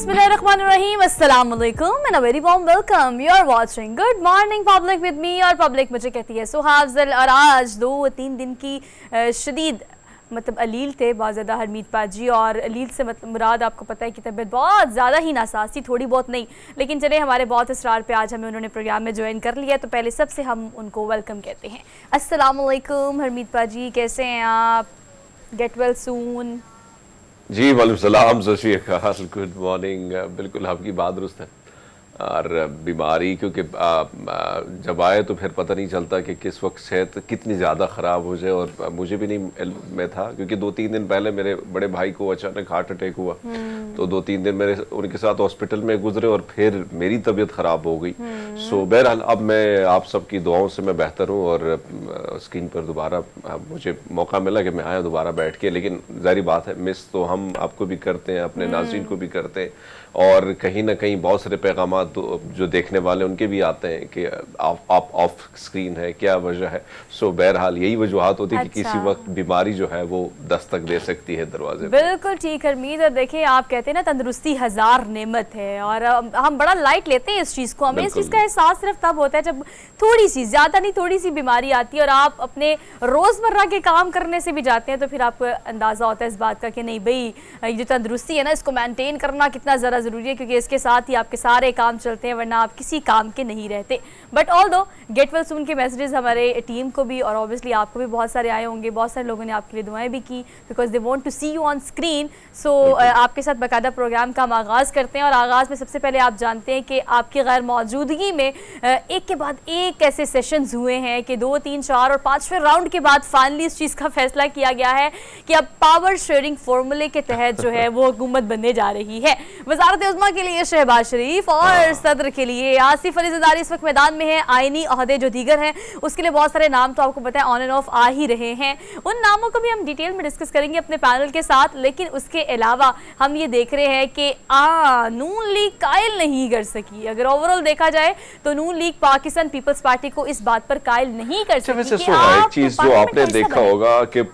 बिस्मिल्लाहिर्रहमानिर्रहीम, अस्सलाम वालेकुम and a very warm welcome. You are watching Good morning Public with me, और public मुझे कहती है सुहाफजल। और आज 2-3 दिन की शदीद अलील थे बहुत ज़्यादा हरमीत पाजी, और अलील से मुराद आपको पता है कि तबीयत बहुत ज़्यादा ही नासाज थी, थोड़ी बहुत नहीं, लेकिन चले हमारे बहुत इसरार पे आज हमें उन्होंने प्रोग्राम में ज्वाइन कर लिया, तो पहले सबसे हम उनको वेलकम कहते हैं। अस्सलाम वालेकुम हरमीत पाजी, कैसे हैं आप? Get well soon. जी वालेकुम सलाम, सत श्री अकाल, गुड मॉर्निंग। बिल्कुल आपकी बात दुरुस्त है। और बीमारी क्योंकि जब आए तो फिर पता नहीं चलता कि किस वक्त सेहत कितनी ज़्यादा ख़राब हो जाए, और मुझे भी नहीं इल्म में था क्योंकि 2-3 दिन पहले मेरे बड़े भाई को अचानक हार्ट अटैक हुआ, तो 2-3 दिन मेरे उनके साथ हॉस्पिटल में गुजरे और फिर मेरी तबीयत ख़राब हो गई। सो बहरहाल अब मैं आप सबकी दुआओं से मैं बेहतर हूँ, और स्क्रीन पर दोबारा मुझे मौका मिला कि मैं आया दोबारा बैठ के, लेकिन जाहिर बात है मिस तो हम आपको भी करते हैं, अपने नाज़रीन को भी करते हैं, और कहीं ना कहीं बहुत सारे पैगाम जो देखने वाले उनके भी आते हैं कि आप ऑफ स्क्रीन है, क्या वजह है। सो बहरहाल यही वजूहत होती है कि किसी वक्त बीमारी जो है वो दस्तक दे सकती है दरवाजे। बिल्कुल ठीक हरमीत, और देखिए आप कहते हैं ना तंदुरुस्ती हजार नेमत है, और हम बड़ा लाइट लेते हैं इस चीज़ को। हमें इस चीज़ का एहसास सिर्फ तब होता है जब थोड़ी सी, ज़्यादा नहीं थोड़ी सी बीमारी आती है और आप अपने रोज़मर्रा के काम करने से भी जाते हैं, तो फिर आपको अंदाज़ा होता है इस बात का कि नहीं भाई, ये जो तंदुरुस्ती है ना इसको मेनटेन करना कितना ज़रा ज़रूरी है, क्योंकि इसके साथ ही आपके सारे काम चलते हैं, वरना आप किसी काम के नहीं रहते। बट ऑल दो गेट वेल सून के मैसेजेस हमारे टीम को भी और ऑब्वियसली आपको भी बहुत सारे आए होंगे, बहुत सारे लोगों ने आपके लिए दुआएं भी की, because they want to see you on screen. So आपके साथ बाकायदा प्रोग्राम का हम आगाज़ करते हैं, और आगाज़ में सबसे पहले आप जानते हैं कि आपकी गैर मौजूदगी में एक के बाद एक ऐसे सेशंस हुए हैं कि 2, 3, 4 और 5वें राउंड के बाद फाइनली इस चीज़ का फैसला किया गया है कि अब पावर शेयरिंग फॉर्मूले के तहत जो है वो हुकूमत बनने जा रही है। वज़ारत उज़्मा के लिए शहबाज शरीफ और सदर के लिए आसिफ अली ज़रदारी इस वक्त मैदान में है। आईनी ओहदे जो दीगर हैं उसके लिए बहुत सारे नाम तो आपको पता है ऑन एंड ऑफ आ ही रहे हैं, उन नामों को भी हम डिटेल में डिस्कस करेंगे अपने पैनल के साथ। लेकिन उसके अलावा हम ये देख रहे हैं कि नून लीग कायल नहीं कर सकी। अगर ओवरऑल देखा जाए तो नून लीग पाकिस्तान पीपल्स पार्टी को इस बात पर कायल नहीं कर सकी। एक चीज जो आपने देखा होगा कि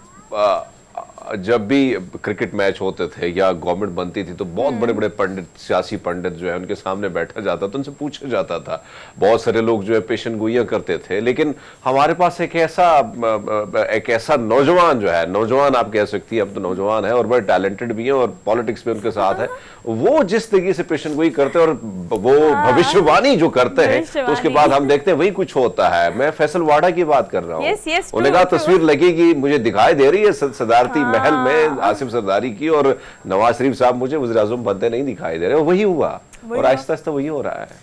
जब भी क्रिकेट मैच होते थे या गवर्नमेंट बनती थी तो बहुत बड़े बड़े पंडित, सियासी पंडित जो है उनके सामने बैठा जाता था, उनसे पूछा जाता था। बहुत सारे लोग जो है पेशन गोइयां करते थे, लेकिन हमारे पास एक ऐसा नौजवान जो है, नौजवान आप कह सकती है, अब तो नौजवान है और बड़े टैलेंटेड भी है और पॉलिटिक्स में उनके साथ है, वो जिस तरीके से पेशन गोई करते हैं और वो भविष्यवाणी जो करते हैं, तो उसके बाद हम देखते हैं वही कुछ होता है। मैं फैसल वाडा की बात कर रहा हूँ। उन्होंने कहा तस्वीर लगेगी, मुझे दिखाई दे रही है सदारती महल में आसिफ जरदारी की, और नवाज शरीफ साहब मुझे वज़ीर आज़म बनते नहीं दिखाई दे रहे। वही हुआ और आहिस्ता आहिस्ता वही हो रहा है।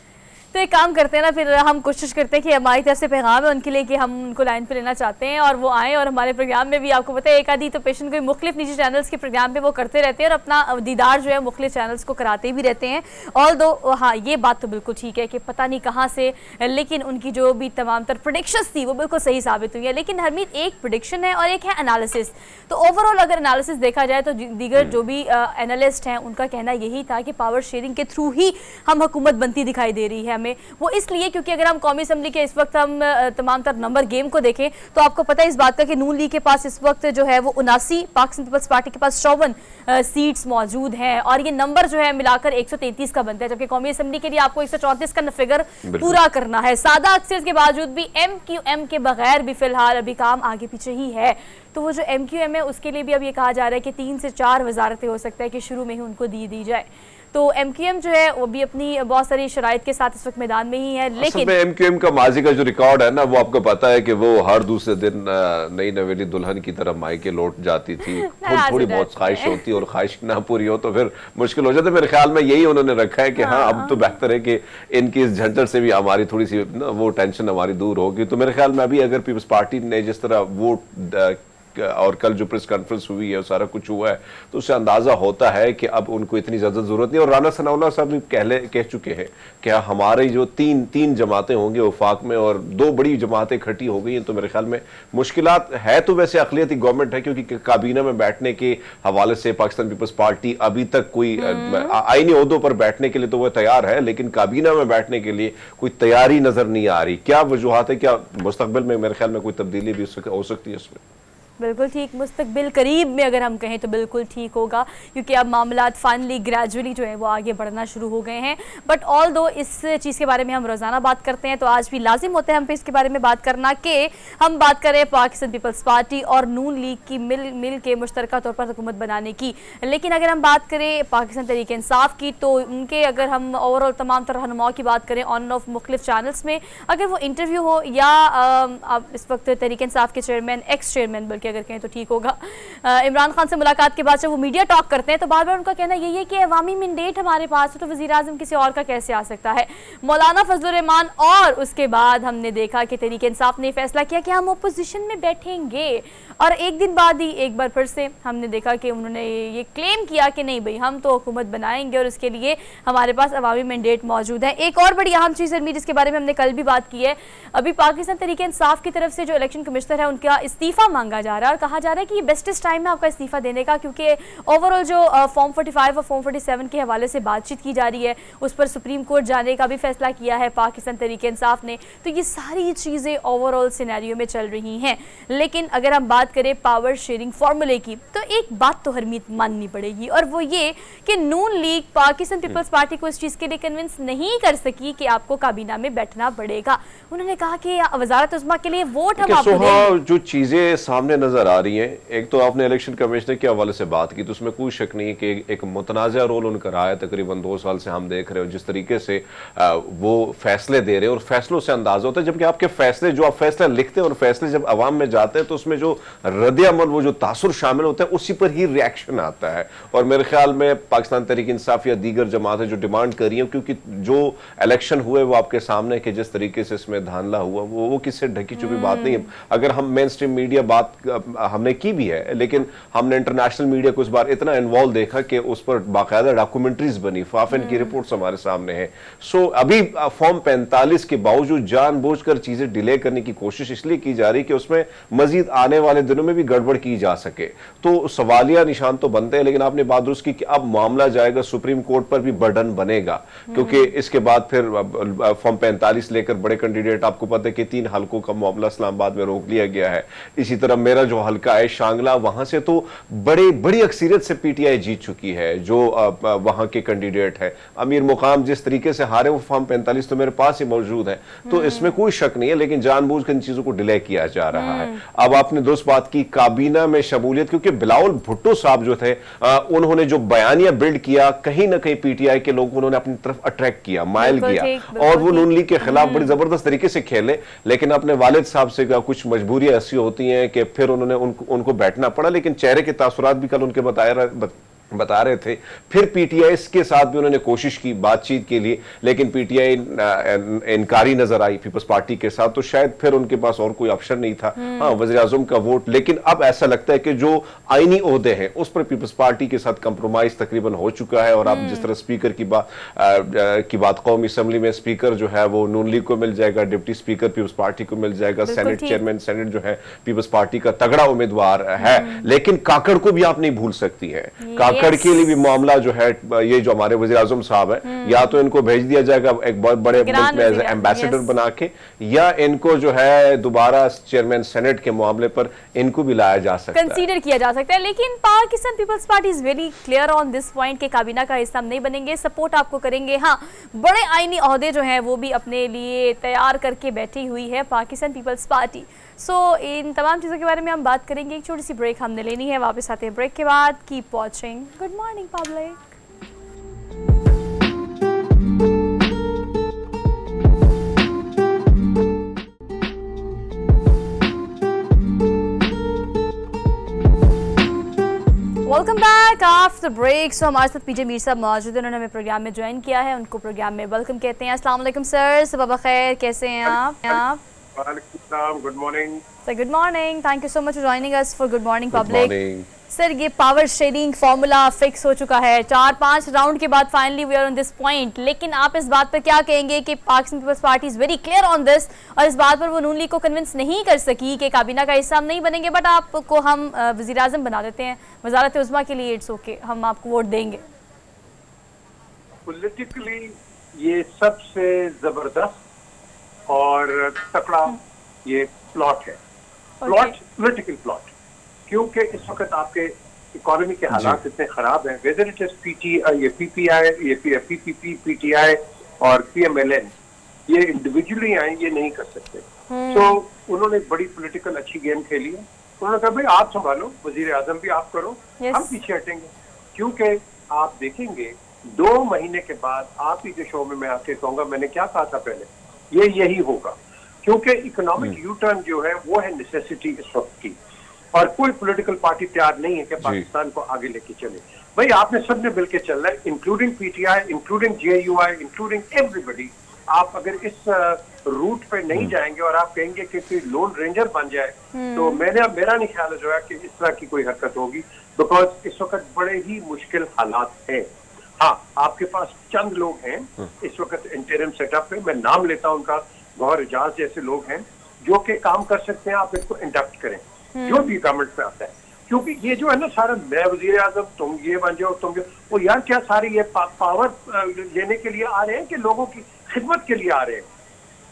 तो एक काम करते हैं ना, फिर हम कोशिश करते हैं कि हमारी तरफ से पैगाम है उनके लिए कि हम उनको लाइन पे लेना चाहते हैं और वो आएँ, और हमारे प्रोग्राम में भी आपको पता है एक आधी तो पेशेंट कोई मुख्तलिफ निजी चैनल्स के प्रोग्राम पे वो करते रहते हैं और अपना दीदार जो है मुख्तलिफ चैनल्स को कराते भी रहते हैं। ऑल दो हाँ ये बात तो बिल्कुल ठीक है कि पता नहीं कहाँ से, लेकिन उनकी जो भी तमाम तर प्रोडिक्शंस थी वो बिल्कुल सही साबित हुई है। लेकिन हरमीत एक प्रोडिक्शन है और एक है एनालिसिस। तो ओवरऑल अगर एनालिसिस देखा जाए तो दीगर जो भी एनालिस्ट हैं उनका कहना यही था कि पावर शेयरिंग के थ्रू ही हम हुकूमत बनती दिखाई दे रही है हमें। वो इसलिए क्योंकि अगर हम कौमी असम्बली के इस वक्त हम तमाम तर नंबर गेम को देखें तो आपको पता है इस बात का कि नून लीग के पास इस वक्त जो है वो 79, पाकिस्तान पीपल्स पार्टी के पास 54 सीट्स मौजूद हैं, और ये नंबर जो है मिलाकर 133 का बनता है, जबकि कौमी असम्बली के लिए आपको 134 का फिगर पूरा करना है। सादा अक्सरियत के बावजूद भी MQM के बगैर भी फिलहाल अभी काम आगे पीछे ही है। तो वो जो MQM है उसके लिए भी अब ये कहा जा रहा है कि 3 से 4 वजारतें हो सकता है कि शुरू में ही उनको दी जाए। तो MQM जो है वो भी अपनी बहुत सारी शराइत के साथ इस वक्त मैदान में ही है। लेकिन MQM का माजी का जो रिकॉर्ड है ना, वो आपको पता है कि वो हर दूसरे दिन नई नवेली दुल्हन की तरह मायके लौट जाती थी। थोड़ी बहुत ख्वाहिश होती और ख्वाहिश ना पूरी हो तो फिर मुश्किल हो जाता। मेरे ख्याल में यही उन्होंने रखा है कि हाँ अब तो बेहतर है कि इनकी इस झंझट से भी हमारी थोड़ी सी ना वो टेंशन हमारी दूर होगी। तो मेरे ख्याल में अभी अगर पीपल्स पार्टी ने जिस तरह वोट और कल जो प्रेस कॉन्फ्रेंस हुई है सारा कुछ हुआ है, तो उससे अंदाजा होता है कि अब उनको इतनी ज्यादा जरूरत नहीं। और राना सनाउल्लाह साहब भी पहले कह चुके हैं कि हमारी जो तीन जमातें होंगे वफाक में और 2 बड़ी जमातें इकट्ठी हो गई हैं, तो मेरे ख्याल में मुश्किलात है। तो वैसे अक़लियती गवर्नमेंट है क्योंकि काबीना में बैठने के हवाले से पाकिस्तान पीपल्स पार्टी अभी तक कोई आईनी ओहदों पर बैठने के लिए तो वह तैयार है, लेकिन काबीना में बैठने के लिए कोई तैयारी नजर नहीं आ रही। क्या वजूहत है, क्या मुस्तकबिल में मेरे ख्याल में कोई तब्दीली भी हो सकती है उसमें? बिल्कुल ठीक, मुस्तकबिल करीब में अगर हम कहें तो बिल्कुल ठीक होगा, क्योंकि अब मामलात फाइनली ग्रेजुअली जो है वो आगे बढ़ना शुरू हो गए हैं। बट ऑल दो इस चीज़ के बारे में हम रोज़ाना बात करते हैं, तो आज भी लाजिम होता है हम पे इसके बारे में बात करना कि हम बात करें पाकिस्तान पीपल्स पार्टी और नून लीग की मिल के मुश्तरका तौर पर हुकूमत बनाने की। लेकिन अगर हम बात करें पाकिस्तान तहरीक इंसाफ की, तो उनके अगर हम ओवरऑल तमाम तरह रहनुमाओं की बात करें ऑन ऑफ मुख्तलिफ चैनल्स में, अगर वो इंटरव्यू हो या अब इस वक्त तहरीक इंसाफ के चेयरमैन, एक्स चेयरमैन बल्कि अगर कहें तो ठीक होगा, इमरान खान से मुलाकात के बाद जब वो मीडिया टॉक करते हैं तो बार बार उनका कहना यही है कि अवामी मैंडेट हमारे पास है, तो वज़ीर आज़म किसी और का कैसे आ सकता है। मौलाना फजलुर रहमान, और उसके बाद हमने देखा कि तहरीक इंसाफ ने फैसला किया कि हम अपोजिशन में बैठेंगे, और एक दिन बाद ही एक बार फिर से हमने देखा कि उन्होंने ये क्लेम किया कि नहीं भाई हम तो हुकूमत बनाएंगे और उसके लिए हमारे पास अवामी मैंडेट मौजूद है। एक और बड़ी अहम चीज़ हरमीत जिसके बारे में हमने कल भी बात की है, अभी पाकिस्तान तहरीक इंसाफ की तरफ से जो इलेक्शन कमिश्नर है उनका इस्तीफ़ा मांगा जा रहा है और कहा जा रहा है कि ये बेस्टेस्ट टाइम है आपका इस्तीफ़ा देने का, क्योंकि ओवरऑल जो फॉर्म 45 और फॉर्म 47 के हवाले से बातचीत की जा रही है उस पर सुप्रीम कोर्ट जाने का भी फैसला किया है पाकिस्तान तहरीक इंसाफ ने। तो ये सारी चीज़ें ओवरऑल सिनेरियो में चल रही हैं। लेकिन अगर हम बात करें पावर शेयरिंग फार्मूले की, तो एक बात तो हरमीत माननी पड़ेगी, और वो ये कि नून लीग पाकिस्तान पीपल्स पार्टी को इस चीज़ के लिए कन्विंस नहीं कर सकी कि आपको काबीना में बैठना पड़ेगा। उन्होंने कहा कि वजारत उज़्मा के लिए वोट हम आपको देंगे। जो चीजें सामने नजर आ रही हैं, एक तो आपने इलेक्शन कमिश्नर के हवाले से बात की, तो उसमें कोई शक नहीं कि एक मुतनाज़ा रोल उनका रहा है। तकरीबन 2 साल से हम देख रहे हो जिस तरीके से वो फैसले दे रहे हैं, और फैसलों से अंदाजा होता है, जबकि आपके फैसले जो आप फैसला लिखते हैं और फैसले जब अवाम में जाते हैं तो उसमें जो रद्द-ए-अमल, वो जो तासुर शामिल होता है, उसी पर ही रिएक्शन आता है। और मेरे ख्याल में पाकिस्तान तहरीक इंसाफ या दीगर जमातें जो डिमांड कर रही हैं, क्योंकि जो इलेक्शन हुए वो आपके सामने कि जिस तरीके से इसमें धांधला हुआ वो किससे ढकी छुपी बात नहीं है। अगर हम मेन स्ट्रीम मीडिया बात हमने की भी है, लेकिन हमने इंटरनेशनल मीडिया को इस बार इतना इन्वॉल्व देखा कि उस पर बाकायदा डॉक्यूमेंट्रीज बनी, फाफिन की रिपोर्ट्स हमारे सामने है। सो अभी फॉर्म 45 के बावजूद जानबूझकर चीजें डिले करने की कोशिश इसलिए की जा रही कि उसमें मजीद आने वाले दिनों में भी गड़बड़ की जा सके। तो सवालिया निशान तो बनते हैं, लेकिन आपने बात दुरुस्त की कि अब मामला जाएगा सुप्रीम कोर्ट पर भी बर्डन बनेगा, क्योंकि इसके बाद फिर फॉर्म 45 लेकर बड़े कैंडिडेट, आपको पता है कि 3 हलकों का मामला इस्लामाबाद में रोक लिया गया है। इसी तरह मेरा जो हलका है शांगला, वहां से तो बड़ी अक्सरियत से पीटीआई जीत चुकी है, जो वहां के कैंडिडेट है। अमीर मुकाम जिस तरीके से हारे, वो फॉर्म 45 तो मेरे पास ही मौजूद है, तो इसमें कोई शक नहीं है, लेकिन जानबूझकर इन चीजों को डिले किया जा रहा है। अब आपने दोस्त बात की काबीना में शमूलियत, क्योंकि बिलावल भुट्टो साहब जो थे, उन्होंने जो बयानिया बिल्ड किया, कहीं ना कहीं पीटीआई के लोगों उन्होंने अपनी तरफ अट्रैक्ट किया, माइल किया, और वो नून लीग के खिलाफ बड़ी जबरदस्त तरीके से खेले। लेकिन अपने वालिद साहब से कुछ मजबूरियां ऐसी होती हैं कि फिर उन्होंने उनको बैठना पड़ा, लेकिन चेहरे के तासुरात भी कल उनके बता रहे थे। फिर पीटीआई के साथ भी उन्होंने कोशिश की बातचीत के लिए, लेकिन पीटीआई इनकारी नजर आई पीपल्स पार्टी के साथ, तो शायद फिर उनके पास और कोई ऑप्शन नहीं था। हाँ, वज़ीर आज़म का वोट, लेकिन अब ऐसा लगता है कि जो आईनी ओहदे हैं उस पर पीपल्स पार्टी के साथ कंप्रोमाइज तकरीबन हो चुका है। और आप जिस तरह स्पीकर की बात कौमी असम्बली में स्पीकर जो है वो नून लीग को मिल जाएगा, डिप्टी स्पीकर पीपल्स पार्टी को मिल जाएगा, सेनेट चेयरमैन सेनेट जो है पीपल्स पार्टी का तगड़ा उम्मीदवार है। लेकिन काकड़ को भी आप नहीं भूल सकती है। काकड़ के लिए भी मामला जो है, ये जो हमारे वज़ीर आज़म साहब है, या तो इनको भेज दिया जाएगा एक बहुत बड़े मुल्क में एज एम्बेसडर बना के, या इनको जो है दोबारा चेयरमैन सेनेट के मामले पर इनको भी लाया जा सकता है, कंसीडर किया जा सकता है। लेकिन Pakistan Peoples Party is very clear on this point के काबीना का हिस्सा नहीं बनेंगे, सपोर्ट आपको करेंगे। हाँ, बड़े आईनी ओहदे जो हैं वो भी अपने लिए तैयार करके बैठी हुई है पाकिस्तान पीपल्स पार्टी। सो इन तमाम चीज़ों के बारे में हम बात करेंगे। एक छोटी सी ब्रेक हमने लेनी है, वापस आते हैं ब्रेक के बाद। Keep watching. Good morning public. Welcome back after break. So हमारे साथ पीजे मीर साहब मौजूद हैं, उन्होंने हमें प्रोग्राम में ज्वाइन किया है, उनको प्रोग्राम में वेलकम कहते हैं। अस्सलाम वालेकुम सर, सुबह खैर, कैसे हैं आप? Good morning sir, good morning, thank you so much for joining us for Good morning Public. Sir, ये पावर शेयरिंग फॉर्मूला फिक्स हो चुका है, 4-5 राउंड के बाद finally we are on this point, लेकिन आप इस बात पर क्या कहेंगे कि Pakistan Peoples Party is very clear on this, और इस बात पर वो नून लीग को कन्विंस नहीं कर सकी कि काबीना का हिस्सा हम नहीं बनेंगे, बट आपको हम वज़ीर आज़म बना देते हैं, वज़ारत उज़्मा के लिए इट्स ओके, हम आपको वोट देंगे। पॉलिटिकली ये सबसे जबरदस्त और तकड़ा ये प्लॉट है, प्लॉट पॉलिटिकल प्लॉट, क्योंकि इस वक्त आपके इकोनॉमी के हालात इतने खराब हैं, वेदर इट इज ये पीपीआई, ये पीपीपी, पीटीआई और पीएमएलएन, ये इंडिविजुअली आए, ये नहीं कर सकते। तो उन्होंने बड़ी पॉलिटिकल अच्छी गेम खेली है। उन्होंने कहा भाई आप संभालो, वजीर आजम भी आप करो, हम पीछे हटेंगे। क्योंकि आप देखेंगे 2 महीने के बाद आप ही के शो में मैं आके कहूंगा मैंने क्या कहा था पहले, यही होगा। क्योंकि इकोनॉमिक यू टर्न जो है वो है नेसेसिटी इस वक्त की, और कोई पॉलिटिकल पार्टी तैयार नहीं है कि पाकिस्तान को आगे लेके चले। भाई आपने सबने मिलकर चलना है, including PTI, including JUI, including everybody. आप अगर इस रूट पे नहीं जाएंगे और आप कहेंगे कि कोई लोन रेंजर बन जाए, तो मेरा नहीं ख्याल जो है कि इस तरह की कोई हरकत होगी, बिकॉज इस वक्त बड़े ही मुश्किल हालात हैं। हाँ, आपके पास चंद लोग हैं इस वक्त इंटरिम सेटअप पे, मैं नाम लेता हूं उनका, गौहर एजाज जैसे लोग हैं जो कि काम कर सकते हैं। आप इसको इंडक्ट करें जो भी गवर्नमेंट पे आता है, क्योंकि ये जो है ना सारा मैं वजीर आजम, तुम ये बन जाओ, तुम वो यार क्या सारी ये पावर लेने के लिए आ रहे हैं कि लोगों की खिदमत के लिए आ रहे हैं?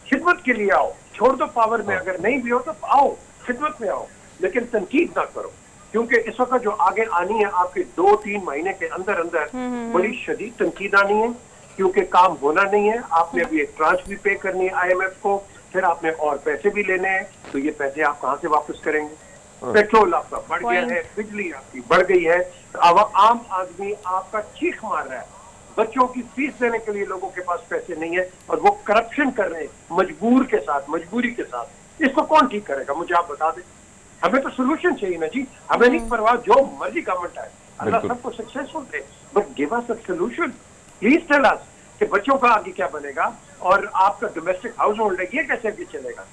खिदमत के लिए आओ, छोड़ दो पावर में, अगर नहीं भी हो तो आओ, खिदमत में आओ, लेकिन तनकीद ना करो। क्योंकि इस वक्त जो आगे आनी है आपके 2-3 महीने के अंदर अंदर बड़ी शदीद तनकीद आनी है, क्योंकि काम होना नहीं है। आपने अभी एक ट्रांच भी पे करनी है IMF को, फिर आपने और पैसे भी लेने हैं, तो ये पैसे आप कहाँ से वापस करेंगे? पेट्रोल आपका बढ़ गया है, बिजली आपकी बढ़ गई है, अब आम आदमी आपका चीख मार रहा है, बच्चों की फीस देने के लिए लोगों के पास पैसे नहीं है, और वो करप्शन कर रहे हैं मजबूरी के साथ। इसको कौन ठीक करेगा? मुझे आप बता दें। हमें तो सोल्यूशन चाहिए ना जी, हमें नहीं परवाह जो मर्जी गवर्नमेंट आए, अल्लाह सबको सक्सेसफुल दे, but give us a solution, please tell us कि बच्चों का आगे क्या बनेगा और आपका डोमेस्टिक हाउस होल्ड है ये कैसे आगे चलेगा?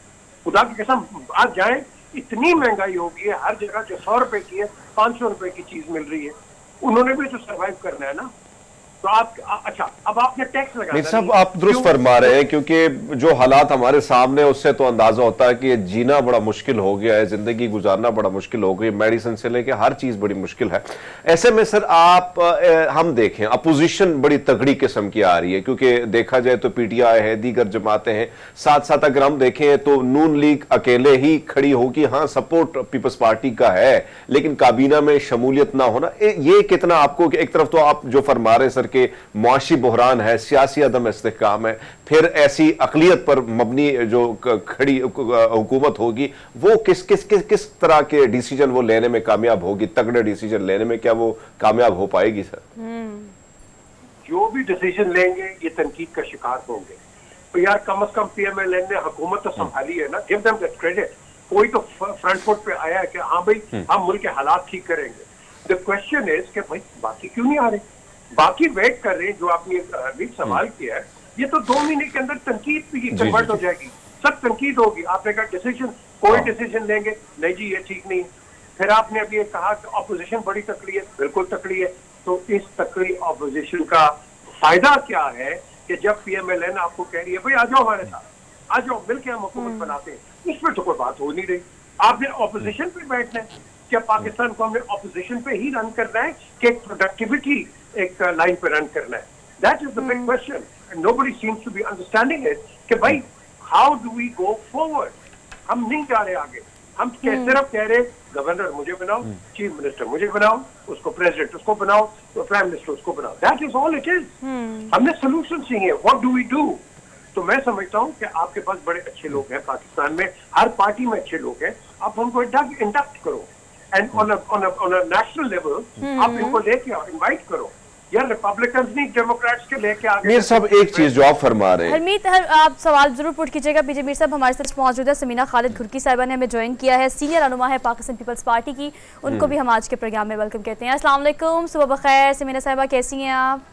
खुदा की कसम आज जाए, इतनी महंगाई हो गई है, हर जगह जो 100 रुपए की है 500 रुपए की चीज मिल रही है। उन्होंने भी तो सर्वाइव करना है ना। तो आप अच्छा, अब आपने टैक्स लगा, नहीं साहब आप दुरुस्त फरमा रहे हैं, क्योंकि जो हालात हमारे सामने उससे तो अंदाजा होता है कि जीना बड़ा मुश्किल हो गया है, जिंदगी गुजारना बड़ा मुश्किल हो गई, मेडिसिन से लेके हर चीज बड़ी मुश्किल है। ऐसे में सर आप हम देखें अपोजिशन बड़ी तगड़ी किस्म की आ रही है, क्योंकि देखा जाए तो पीटीआई है, दीगर जमातें हैं, साथ साथ अगर हम देखें तो नून लीग अकेले ही खड़ी होगी। हाँ, सपोर्ट पीपल्स पार्टी का है, लेकिन काबीना में शमूलियत ना होना, ये कितना आपको, एक तरफ तो आप जो फरमा रहे सर के मुआशी बहरान है, सियासी अदम इस्तेहकाम है, फिर ऐसी अकलियत पर मबनी जो खड़ी हुकूमत होगी वो किस तरह के डिसीजन वो लेने में कामयाब होगी? तगड़े डिसीजन लेने में क्या वो कामयाब हो पाएगी सर? जो भी डिसीजन लेंगे ये तनकीद का शिकार होंगे। तो यार कम से कम पीएमएलएन ने हुकूमत तो संभाली है ना, गिव देम दैट क्रेडिट। कोई तो फ्रंट फुट पे आया है कि हाँ भाई हम मुल्क के हालात ठीक करेंगे। द क्वेश्चन इज कि भाई बाकी क्यों नहीं आ रहे? बाकी वेट कर रहे हैं। जो आपने भी सवाल किया है, ये तो 2 महीने के अंदर तनकीद भी कन्वर्ट हो जाएगी, सब तनकीद होगी। आपने कहा डिसीजन, कोई डिसीजन लेंगे नहीं जी ये ठीक नहीं है। फिर आपने अभी कहा कि ऑपोजिशन बड़ी तकड़ी है, बिल्कुल तकड़ी है। तो इस तकड़ी ऑपोजिशन का फायदा क्या है कि जब पीएमएलएन आपको कह रही है भाई आ जाओ हमारे साथ, आ जाओ मिलकर हम हुकूमत बनाते हैं, इसमें तो कोई बात हो नहीं रही। आपने ऑपोजिशन पे बैठना है। क्या पाकिस्तान को हमने ऑपोजिशन पे ही रन करना है कि प्रोडक्टिविटी एक लाइन पे रन करना है? That is the big question and nobody seems to be understanding it कि भाई how do we go forward? हम नहीं जा रहे आगे, हम सिर्फ कह रहे गवर्नर मुझे बनाओ, चीफ मिनिस्टर मुझे बनाओ, उसको प्रेसिडेंट उसको बनाओ, तो प्राइम मिनिस्टर उसको बनाओ। That is all it is. हमने सोल्यूशन चाहिए, व्हाट डू वी डू? तो मैं समझता हूँ कि आपके पास बड़े अच्छे लोग हैं पाकिस्तान में, हर पार्टी में अच्छे लोग हैं, आप हमको इंडक्ट करो and on a national level आप इनको लेके आओ, इनवाइट करो। यार रिपब्लिकन्स नहीं डेमोक्रेट्स के लेके आगे। मीर साहब एक चीज जो आप फरमा रहे हैं, हरमीत आप सवाल जरूर पुट कीजिएगा। पीजे मीर साहब हमारे साथ मौजूद है, समीना खालिद घुर्की साहिबा ने हमें ज्वाइन किया है, सीनियर रहनुमा है पाकिस्तान पीपल्स पार्टी की, उनको भी हम आज के प्रोग्राम में वेलकम कहते हैं। अस्सलाम वालेकुम, सुबह बखैर। समीना साहिबा कैसी हैं आप?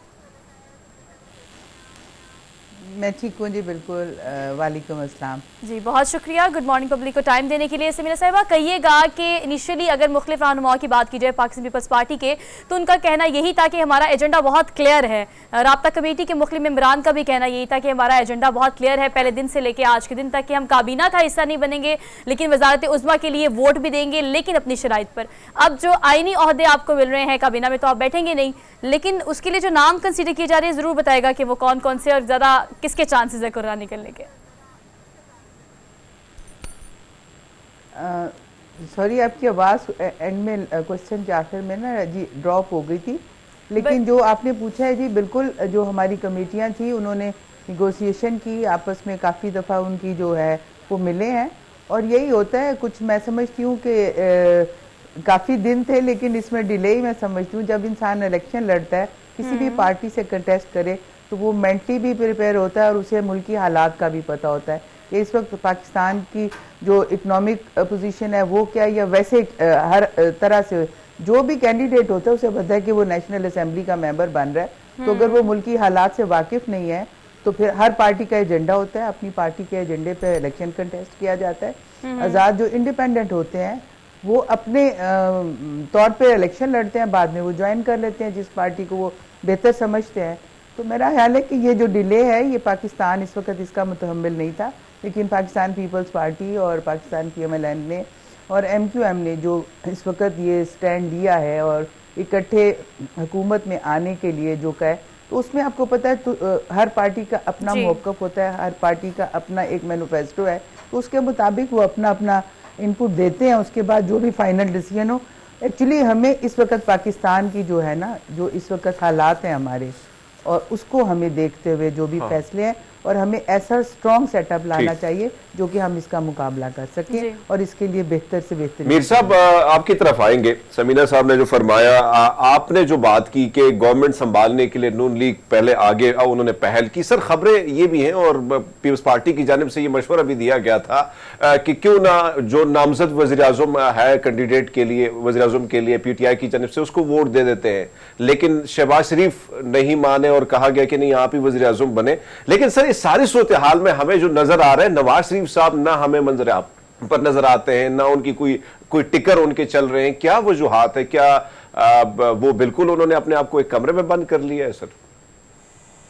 मैं ठीक हूँ जी, बिल्कुल। वालेकुम अस्सलाम जी, बहुत शुक्रिया गुड मॉर्निंग पब्लिक को टाइम देने के लिए। समीना साहिबा कहिएगा कि इनिशियली अगर मुख्तलिफ रहनुमाओं की बात की जाए पाकिस्तान पीपल्स पार्टी के, तो उनका कहना यही था कि हमारा एजेंडा बहुत क्लियर है। राब्ता कमेटी के मुख्तलिफ मेंबरान का भी कहना यही था कि हमारा एजेंडा बहुत क्लियर है पहले दिन से लेकर आज के दिन तक, कि हम काबीना का हिस्सा नहीं बनेंगे लेकिन वजारत उज़्मा के लिए वोट भी देंगे, लेकिन अपनी शराइत पर। अब जो आइनी ओहदे आपको मिल रहे हैं, काबीना में तो आप बैठेंगे नहीं, लेकिन उसके लिए जो नाम कंसीडर किए जा रहे हैं ज़रूर बताएगा कि वो कौन कौन से और ज़्यादा किसके चांसेस है कुर्रा निकलने के? सॉरी, आपकी आवाज़ एंड में क्वेश्चन के आखिर में ना जी ड्रॉप हो गई थी, लेकिन जो आपने पूछा है जी बिल्कुल, जो हमारी कमेटियां थी उन्होंने निगोशिएशन की, आपस में काफ़ी दफ़ा उनकी जो है वो मिले हैं, और यही होता है। कुछ मैं समझती हूँ कि काफ़ी दिन थे, लेकिन इसमें डिले ही मैं समझती हूँ। जब इंसान इलेक्शन लड़ता है, किसी भी पार्टी से कंटेस्ट करे, तो वो मेंटली भी प्रिपेयर होता है और उसे मुल्की हालात का भी पता होता है कि इस वक्त पाकिस्तान की जो इकनॉमिक पोजीशन है वो क्या, या वैसे हर तरह से जो भी कैंडिडेट होता है उसे पता है कि वो नेशनल असेंबली का मेंबर बन रहा है। तो अगर वो मुल्की हालात से वाकिफ नहीं है, तो फिर हर पार्टी का एजेंडा होता है, अपनी पार्टी के एजेंडे पे इलेक्शन कंटेस्ट किया जाता है। आज़ाद जो इंडिपेंडेंट होते हैं वो अपने तौर पे इलेक्शन लड़ते हैं, बाद में वो ज्वाइन कर लेते हैं जिस पार्टी को वो बेहतर समझते हैं। तो मेरा ख्याल है कि ये जो डिले है, ये पाकिस्तान इस वक्त इसका मुतहम्मिल नहीं था, लेकिन पाकिस्तान पीपल्स पार्टी और पाकिस्तान PMLN ने और MQM ने जो इस वक्त ये स्टैंड लिया है और इकट्ठे हुकूमत में आने के लिए जो कहे, तो उसमें आपको पता है तो हर पार्टी का अपना मौक़िफ़ होता है, हर पार्टी का अपना एक मैनिफेस्टो है, तो उसके मुताबिक वो अपना अपना इनपुट देते हैं। उसके बाद जो भी फाइनल डिसीजन हो, एक्चुअली हमें इस वक्त पाकिस्तान की जो है ना, जो इस वक्त हालात हैं हमारे, और उसको हमें देखते हुए जो भी फैसले हैं, और हमें ऐसा स्ट्रॉन्ग सेटअप लाना चाहिए जो कि हम इसका मुकाबला कर सकें, और इसके लिए बेहतर से बेहतर। मीर साहब आपकी तरफ आएंगे। समीना साहब ने जो फरमाया, आपने जो बात की कि गवर्नमेंट संभालने के लिए नून लीग पहले आगे उन्होंने पहल की, सर खबरें ये भी हैं और पीपल्स पार्टी की जानिब से ये मशवरा भी दिया गया था कि क्यों ना जो नामजद वज़ीर-ए-आज़म है कैंडिडेट के लिए, वज़ीर-ए-आज़म के लिए PTI की जानिब से, उसको वोट दे देते हैं, लेकिन शहबाज शरीफ नहीं माने और कहा गया कि नहीं आप ही वज़ीर-ए-आज़म बने। लेकिन सर इस सारी सूरत हाल में हमें जो नजर आ रहा है, नवाज शरीफ साहब ना हमें मंजर आप पर नजर आते हैं, ना उनकी कोई टिकर उनके चल रहे हैं। क्या वजूहात है? क्या वो बिल्कुल उन्होंने अपने आप को एक कमरे में बंद कर लिया है? सर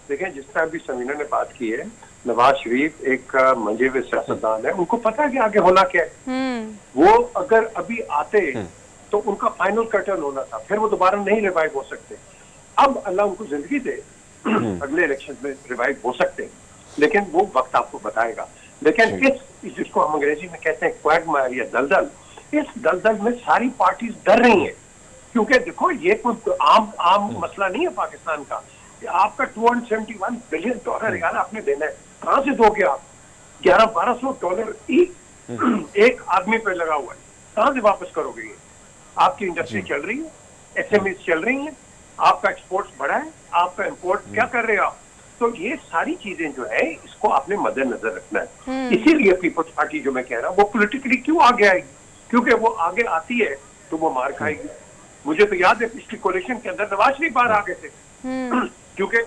देखें, जिस तरह अभी समीना ने बात की है, नवाज शरीफ एक मंजे हुए सियासतदान है, उनको पता है कि आगे होना क्या है। वो अगर अभी आते तो उनका फाइनल कर्टन होना था, फिर वो दोबारा नहीं रिवाइव हो सकते। अब अल्लाह उनको जिंदगी दे, अगले इलेक्शन में रिवाइव हो सकते हैं, लेकिन वो वक्त आपको बताएगा। लेकिन इस जिसको हम अंग्रेजी में कहते हैं क्वैगमायर या दलदल, इस दलदल में सारी पार्टीज डर रही हैं, क्योंकि देखो ये कोई आम मसला नहीं है पाकिस्तान का। आपका $271 बिलियन यार आपने देना है, कहां से दोगे आप? $1100 एक आदमी पे लगा हुआ है, कहां से वापस करोगे ये? आपकी इंडस्ट्री चल रही है, SMEs चल रही हैं, आपका एक्सपोर्ट बढ़ा है, आपका इंपोर्ट क्या कर रहे हो आप? तो ये सारी चीजें जो है, इसको आपने मद्देनजर रखना है। इसीलिए पीपल्स पार्टी जो मैं कह रहा हूँ, वो पॉलिटिकली क्यों आगे आएगी? क्योंकि वो आगे आती है तो वो मार खाएगी। मुझे तो याद है पिछली कोalition के अंदर नवाज शरीफ बाहर आ गए थे, क्योंकि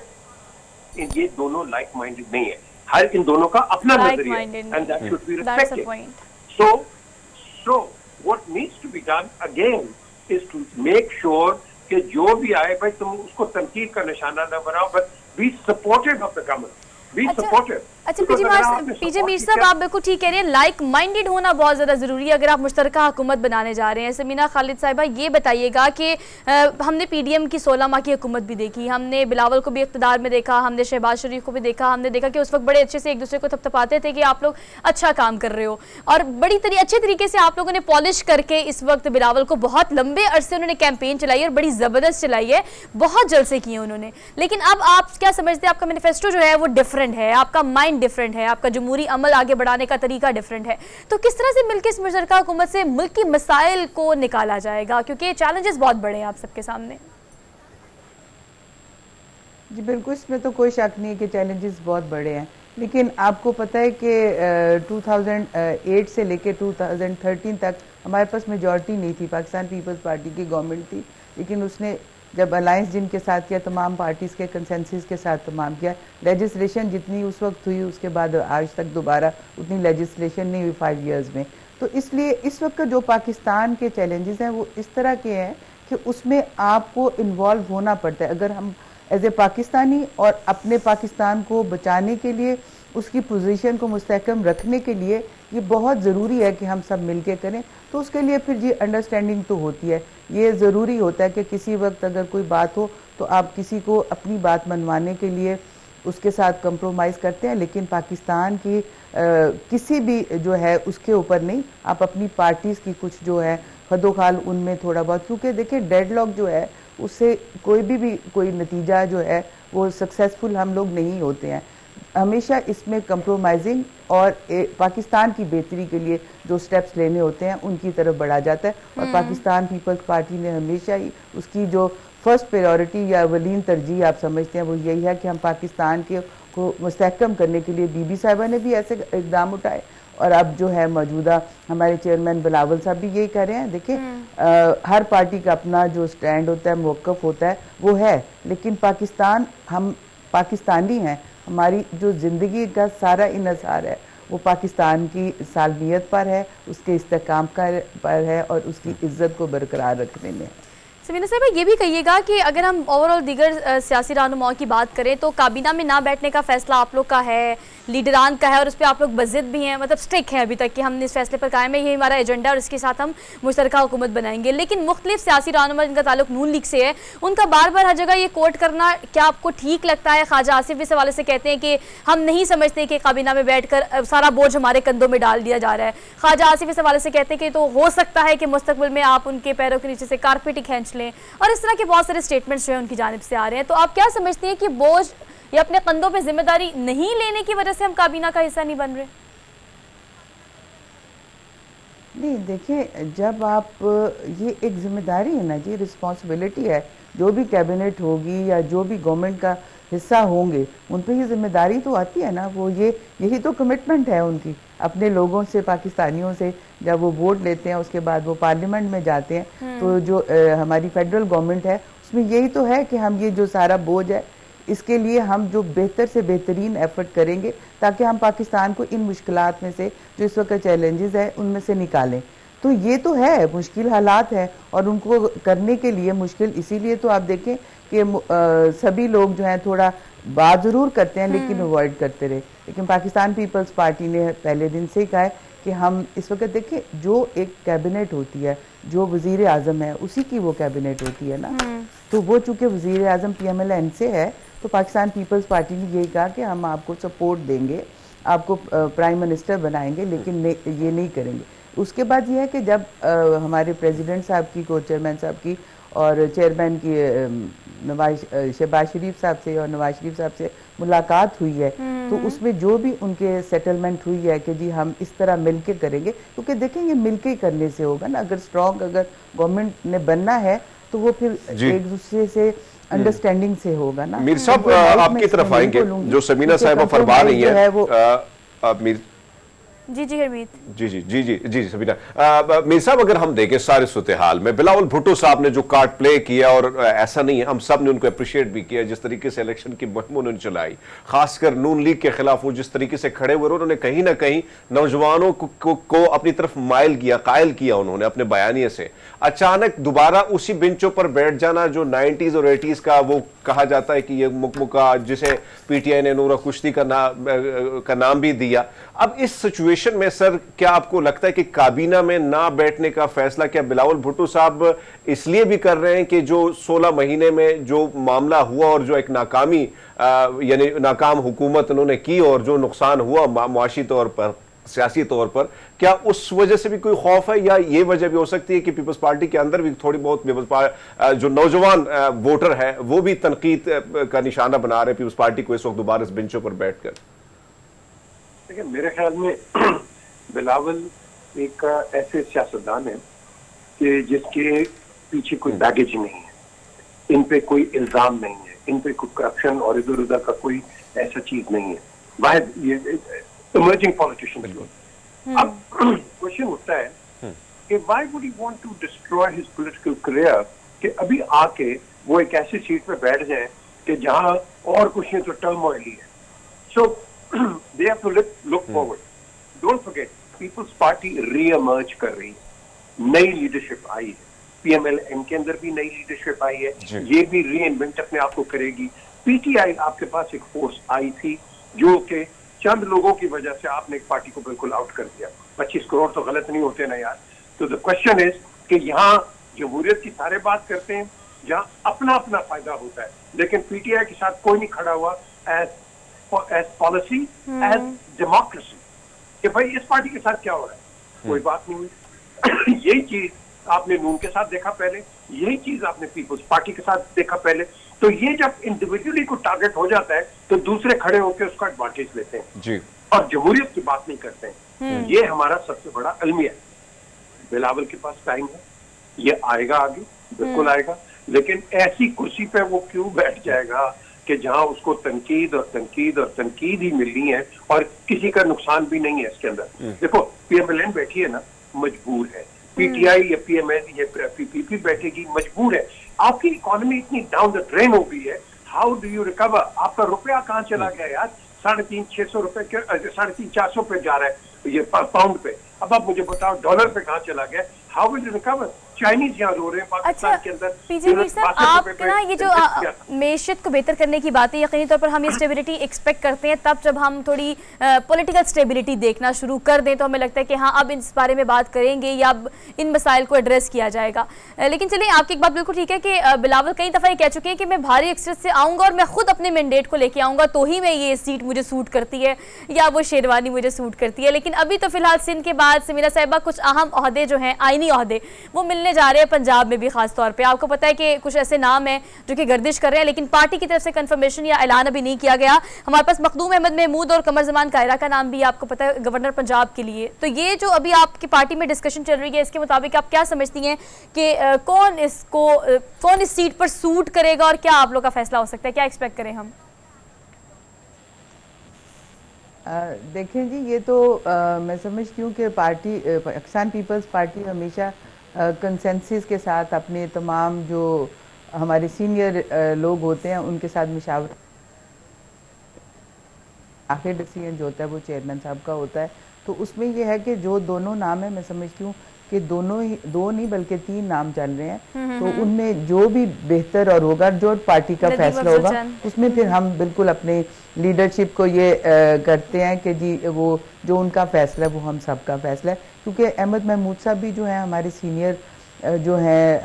ये दोनों लाइक माइंडेड नहीं है, हर इन दोनों का अपना नजरिया है, and that should be respected. So what needs to be done again is to make sure कि जो भी आए भाई, तुम उसको तनकीद का निशाना न बनाओ, but be supported of the government, be supported. अच्छा पीजे मीर साहब, आप बिल्कुल ठीक कह रहे हैं, लाइक माइंडेड होना बहुत ज़्यादा ज़रूरी है अगर आप मुश्तरका हुकूमत बनाने जा रहे हैं। समीना खालिद साहिबा, ये बताइएगा कि हमने PDM की 16 माह की हुकूमत भी देखी, हमने बिलावल को भी इक़्तिदार में देखा, हमने शहबाज शरीफ को भी देखा, हमने देखा कि उस वक्त बड़े अच्छे से एक दूसरे को थपथपाते थे कि आप लोग अच्छा काम कर रहे हो, और बड़ी अच्छे तरीके से आप लोगों ने पॉलिश करके इस वक्त बिलावल को बहुत लंबे अरसे उन्होंने कैंपेन चलाई और बड़ी ज़बरदस्त चलाई है, बहुत जलसे किए उन्होंने। लेकिन अब आप क्या समझते हैं, आपका मैनिफेस्टो जो है वो डिफरेंट है, आपका माइंड डिफरेंट है, आपका जमहूरी अमल आगे बढ़ाने का तरीका डिफरेंट है, तो किस तरह से मिलकर इस मुशतरका हुकूमत से मुल्क की मसाइल को निकाला जाएगा? क्योंकि चैलेंजेस बहुत बड़े हैं आप सबके सामने। जी बिल्कुल, इसमें तो कोई शक नहीं है कि चैलेंजेस बहुत बड़े हैं, लेकिन आपको पता है कि 2008 से लेकर 2013 तक हमारे पास मेजॉरिटी नहीं थी, पाकिस्तान पीपल्स पार्टी की गवर्नमेंट थी, लेकिन उसने जब अलायंस जिनके साथ किया, तमाम पार्टीज़ के कंसेंसस के साथ तमाम किया। लेजिस्लेशन जितनी उस वक्त हुई, उसके बाद आज तक दोबारा उतनी लेजिस्लेशन नहीं हुई 5 इयर्स में। तो इसलिए इस वक्त जो पाकिस्तान के चैलेंजेस हैं वो इस तरह के हैं कि उसमें आपको इन्वॉल्व होना पड़ता है। अगर हम एज ए पाकिस्तानी और अपने पाकिस्तान को बचाने के लिए, उसकी पोजीशन को मुस्तहकम रखने के लिए ये बहुत ज़रूरी है कि हम सब मिलके करें। तो उसके लिए फिर जी अंडरस्टैंडिंग तो होती है, ये ज़रूरी होता है कि किसी वक्त अगर कोई बात हो तो आप किसी को अपनी बात मनवाने के लिए उसके साथ कंप्रोमाइज़ करते हैं, लेकिन पाकिस्तान की किसी भी जो है उसके ऊपर नहीं। आप अपनी पार्टीज़ की कुछ जो है खदोखाल उनमें थोड़ा बहुत, क्योंकि देखिए डेडलॉक जो है उससे कोई नतीजा जो है वो सक्सेसफुल हम लोग नहीं होते हैं। हमेशा इसमें कंप्रोमाइजिंग और पाकिस्तान की बेहतरी के लिए जो स्टेप्स लेने होते हैं उनकी तरफ बढ़ा जाता है। और पाकिस्तान पीपल्स पार्टी ने हमेशा ही उसकी जो फर्स्ट प्रायोरिटी या अवलीन तरजीह आप समझते हैं वो यही है कि हम पाकिस्तान के को मुस्तहकम करने के लिए बीबी साहिबा ने भी ऐसे इकदाम उठाए, और अब जो है मौजूदा हमारे चेयरमैन बिलावल साहब भी यही कर रहे हैं। देखिए हर पार्टी का अपना जो स्टैंड होता है, मौक़िफ़ होता है, वो है, लेकिन पाकिस्तान, हम पाकिस्तानी हैं, हमारी जो ज़िंदगी का सारा इन्हिसार है वो पाकिस्तान की सालमियत पर है, उसके इस्तेहकाम पर है और उसकी इज़्ज़त को बरकरार रखने में है। समीना साहब, ये भी कहिएगा कि अगर हम ओवरऑल दीगर सियासी रहनुमाओं की बात करें तो काबीना में ना बैठने का फैसला आप लोग का है, लीडरान का है, और उस पर आप लोग बज़िद भी हैं, मतलब स्टिक हैं अभी तक कि हमने इस फैसले पर कायम है, ये हमारा एजेंडा और इसके साथ हम मुश्तरका हुकूमत बनाएंगे। लेकिन मुख्तलिफ सियासी रहनुमा जिनका ताल्लुक नून लीग से है, उनका बार बार हर जगह ये कोट करना क्या आपको ठीक लगता है? ख्वाजा आसिफ इस हवाले से कहते हैं कि हम नहीं समझते कि काबीना में बैठ कर सारा बोझ हमारे कंधों में डाल दिया जा रहा है। ख्वाजा आसिफ इस हवाले से कहते हैं कि तो हो सकता है कि मुस्तकबिल में आप उनके पैरों के नीचे से कारपेट ही खींच लें, और इस तरह के बहुत सारे स्टेटमेंट्स जो है उनकी जानिब से आ रहे हैं। तो आप क्या समझती हैं कि बोझ या अपने कंधों पे जिम्मेदारी नहीं लेने की वजह से हम काबीना का हिस्सा नहीं बन रहे? नहीं, देखिए, जब आप, ये एक जिम्मेदारी है ना जी, रिस्पॉन्सिबिलिटी है। जो भी कैबिनेट होगी या जो भी गवर्नमेंट का हिस्सा होंगे उन पे ये जिम्मेदारी तो आती है ना। वो यही तो कमिटमेंट है उनकी अपने लोगों से, पाकिस्तानियों से। जब वो वोट लेते हैं उसके बाद वो पार्लियामेंट में जाते हैं, तो जो हमारी फेडरल गवर्नमेंट है उसमें यही तो है कि हम ये जो सारा बोझ है इसके लिए हम जो बेहतर से बेहतरीन एफर्ट करेंगे ताकि हम पाकिस्तान को इन मुश्किलात में से जो इस वक्त चैलेंजेस है उनमें से निकालें। तो ये तो है, मुश्किल हालात है और उनको करने के लिए मुश्किल, इसीलिए तो आप देखें कि सभी लोग जो हैं थोड़ा बात ज़रूर करते हैं लेकिन अवॉइड करते रहे। लेकिन पाकिस्तान पीपल्स पार्टी ने पहले दिन से ही कहा है कि हम इस वक्त देखें, जो एक कैबिनेट होती है, जो वज़ीर आज़म है उसी की वो कैबिनेट होती है ना। तो वो चूँकि वज़ीर आज़म PMLN से है, तो पाकिस्तान पीपल्स पार्टी ने यही कहा कि हम आपको सपोर्ट देंगे, आपको प्राइम मिनिस्टर बनाएंगे, लेकिन ये नहीं करेंगे। उसके बाद ये है कि जब हमारे प्रेसिडेंट साहब की, को चेयरमैन साहब की और चेयरमैन की शहबाज शरीफ साहब से और नवाज शरीफ साहब से मुलाकात हुई है, तो उसमें जो भी उनके सेटलमेंट हुई है कि जी हम इस तरह मिलके करेंगे, क्योंकि देखेंगे मिलके ही करने से होगा ना। अगर स्ट्रॉन्ग अगर गवर्नमेंट ने बनना है तो वो फिर एक दूसरे से अंडरस्टैंडिंग से होगा ना। मीर साहब आपकी तरफ आएंगे, जो समीना साहिबा फरमा रही है। मीर जी जी हरमीत जी जी जी जी जी समीना, मीर साहब, अगर हम देखें सारे सूरत हाल में बिलावल भुट्टो साहब ने जो कार्ड प्ले किया, और ऐसा नहीं है, हम सब ने उनको अप्रिशिएट भी किया जिस तरीके से इलेक्शन की मुहिम उन्होंने चलाई, खासकर नून लीग के खिलाफ वो जिस तरीके से खड़े हुए, उन्होंने कहीं ना कहीं नौजवानों को अपनी तरफ माइल किया, कायल किया उन्होंने अपने बयानिए से। अचानक दोबारा उसी बेंचों पर बैठ जाना जो 90s और 80s का वो कहा जाता है कि ये मुकमुका, जिसे PTI ने नूरा कुश्ती का नाम भी दिया। अब इस सिचुएशन में सर, क्या आपको लगता है कि काबीना में ना बैठने का फैसला क्या बिलावल भुट्टो साहब इसलिए भी कर रहे हैं कि जो 16 महीने में जो मामला हुआ और जो एक नाकामी यानी नाकाम हुकूमत उन्होंने की और जो नुकसान हुआ मुआशी तौर पर, सियासी तौर पर, क्या उस वजह से भी कोई खौफ है, या ये वजह भी हो सकती है कि पीपल्स पार्टी के अंदर भी थोड़ी बहुत जो नौजवान वोटर है वो भी तनकीद का निशाना बना रहे हैं पीपल्स पार्टी को इस वक्त दोबारा इस बेंचों पर बैठकर? देखिए, मेरे ख्याल में बिलावल एक ऐसे सियासतदान है कि जिसके पीछे कोई बैगेज नहीं है, इन पे कोई इल्जाम नहीं है, इन पे कोई करप्शन और इधर उधर का कोई ऐसा चीज नहीं है। वाहिद ये इमर्जिंग पॉलिटिशियन। अब क्वेश्चन उठता है कि why would he want to destroy his political career, कि अभी आके वो एक ऐसी सीट पे बैठ जाए कि जहां और कुछ नहीं तो टर्मोइल है। सो they have to look forward. Don't forget, People's Party re-emerge कर रही है, नई लीडरशिप आई है, PMLN के अंदर भी नई लीडरशिप आई है, ये भी री-इन्वेंट अपने आप को करेगी। PTI आपके पास एक फोर्स आई थी जो कि चंद लोगों की वजह से आपने एक पार्टी को बिल्कुल आउट कर दिया। 25 करोड़ तो गलत नहीं होते ना यार। तो द क्वेश्चन इज कि यहाँ जमहूरियत की सारे बात करते हैं, जहाँ अपना अपना फायदा होता है, लेकिन PTI के साथ कोई नहीं खड़ा हुआ as as policy, as democracy, कि भाई इस पार्टी के साथ क्या हो रहा है, कोई बात नहीं हुई। यही चीज आपने नून के साथ देखा पहले, यही चीज आपने पीपल्स पार्टी के साथ देखा पहले। तो ये जब इंडिविजुअली को टारगेट हो जाता है तो दूसरे खड़े होकर उसका एडवांटेज लेते हैं जी। और जमहूरियत की बात नहीं करते हैं। ये हमारा सबसे बड़ा अलमिया है। बिलावल के पास टाइम है, ये आएगा आगे, बिल्कुल आएगा, लेकिन ऐसी कुर्सी पे वो क्यों बैठ जाएगा कि जहां उसको तनकीद और तनकीद और तनकीद ही मिलनी है और किसी का नुकसान भी नहीं है इसके अंदर। देखो पीएमएलएन बैठी है ना, मजबूर है, पीटीआई या पीएमएल या पीपीपी बैठेगी, मजबूर है। आपकी इकोनॉमी इतनी डाउन द ड्रेन हो गई है, हाउ डू यू रिकवर? आपका रुपया कहाँ चला गया यार? 350-600 रुपए के 350-400 पे जा रहा है ये पाउंड पे। अब आप मुझे बताओ डॉलर पे कहाँ चला गया? How will recover? चाइनीज यहाँ रो रहे हैं पाकिस्तान अच्छा, के अंदर। पीजे मीर साहब, आप ना ये जो मेशियत को बेहतर करने की बात है, यकीनी तौर पर हम ये स्टेबिलिटी एक्सपेक्ट करते हैं, तब जब हम थोड़ी पॉलिटिकल स्टेबिलिटी देखना शुरू कर दें तो हमें लगता है कि हाँ अब इस बारे में बात करेंगे या अब इन मसाइल को एड्रेस किया जाएगा। लेकिन चलिए, आपकी एक बात बिल्कुल ठीक है कि बिलावल कई दफ़ा ये कह चुके हैं कि मैं भारी अक्सरियत से आऊँगा और मैं खुद अपने मैंडेट को लेके आऊँगा तो ही मैं ये सीट मुझे सूट करती है या वो शेरवानी मुझे सूट करती है। लेकिन अभी तो फिलहाल सिंध के बाद समीना साहिबा कुछ अहम ओहदे जो हैं, आइनी ओहदे, वो मिलने जा रहे हैं पंजाब में भी। खास तौर पे आपको पता है कि कुछ ऐसे नाम हैं जो कि गर्दिश कर रहे हैं, लेकिन पार्टी की तरफ से कंफर्मेशन या ऐलान अभी नहीं किया गया। हमारे पास मखदूम अहमद महमूद और कमर जमान कायरा का नाम भी आपको पता है, गवर्नर पंजाब के लिए। तो ये जो अभी आपकी पार्टी में डिस्कशन चल रही है, इसके मुताबिक आप क्या समझती हैं कि कौन इस सीट पर सूट करेगा और क्या आप लोग का फैसला हो सकता है? क्या एक्सपेक्ट करें हम? देखें जी, ये तो मैं समझती हूँ कि पार्टी पाकिस्तान पीपल्स पार्टी हमेशा कंसेंसस के साथ अपने तमाम जो हमारे सीनियर लोग होते हैं उनके साथ मशावरा, आखिर डिसीजन जो होता है वो चेयरमैन साहब का होता है। तो उसमें ये है कि जो दोनों नाम है, मैं समझती हूँ कि दो नहीं बल्कि 3 नाम चल रहे हैं। तो उनमें जो भी बेहतर और होगा, जो पार्टी का फैसला होगा उसमें फिर हम बिल्कुल अपने लीडरशिप को ये करते हैं कि जी वो जो उनका फैसला है वो हम सबका फैसला है। क्योंकि अहमद महमूद साहब भी जो हैं हमारे सीनियर जो हैं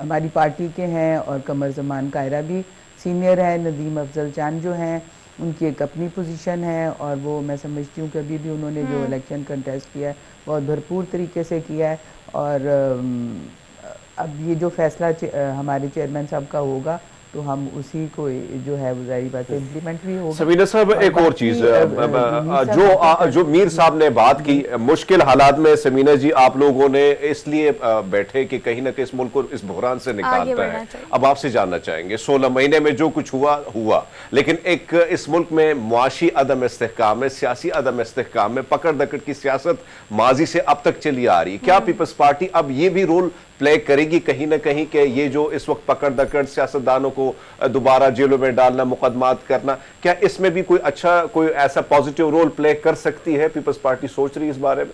हमारी पार्टी के हैं, और कमर जमान कायरा भी सीनियर है, नदीम अफजल चांद जो हैं उनकी एक अपनी पोजीशन है, और वो मैं समझती हूँ कि अभी भी उन्होंने जो इलेक्शन कंटेस्ट किया है बहुत भरपूर तरीके से किया है। और अब ये जो फैसला हमारे चेयरमैन साहब का होगा तो हम उसी को जो है वो जारी बात है इम्प्लीमेंट भी होगा। समीना साहब, एक और चीज, जो मीर साहब ने बात की, मुश्किल हालात में समीना जी आप लोगों ने इसलिए बैठे कि कहीं ना कहीं इस मुल्क को इस बहरान से निकालना है। अब आपसे जानना चाहेंगे, 16 महीने में जो कुछ हुआ, लेकिन एक इस मुल्क में मुआशी अदम इस्तेहकाम में, सियासी अदम इस्तेहकाम में पकड़ दकड़ की सियासत माजी से अब तक चली आ रही। क्या पीपल्स पार्टी अब ये भी रोल प्ले करेगी कहीं ना कहीं कि ये जो इस वक्त पकड़ दकड़ सियासतदानों को दोबारा जेलों में डालना, मुकदमात करना, क्या इसमें भी कोई अच्छा, कोई ऐसा पॉजिटिव रोल प्ले कर सकती है? पीपल्स पार्टी सोच रही है इस बारे में?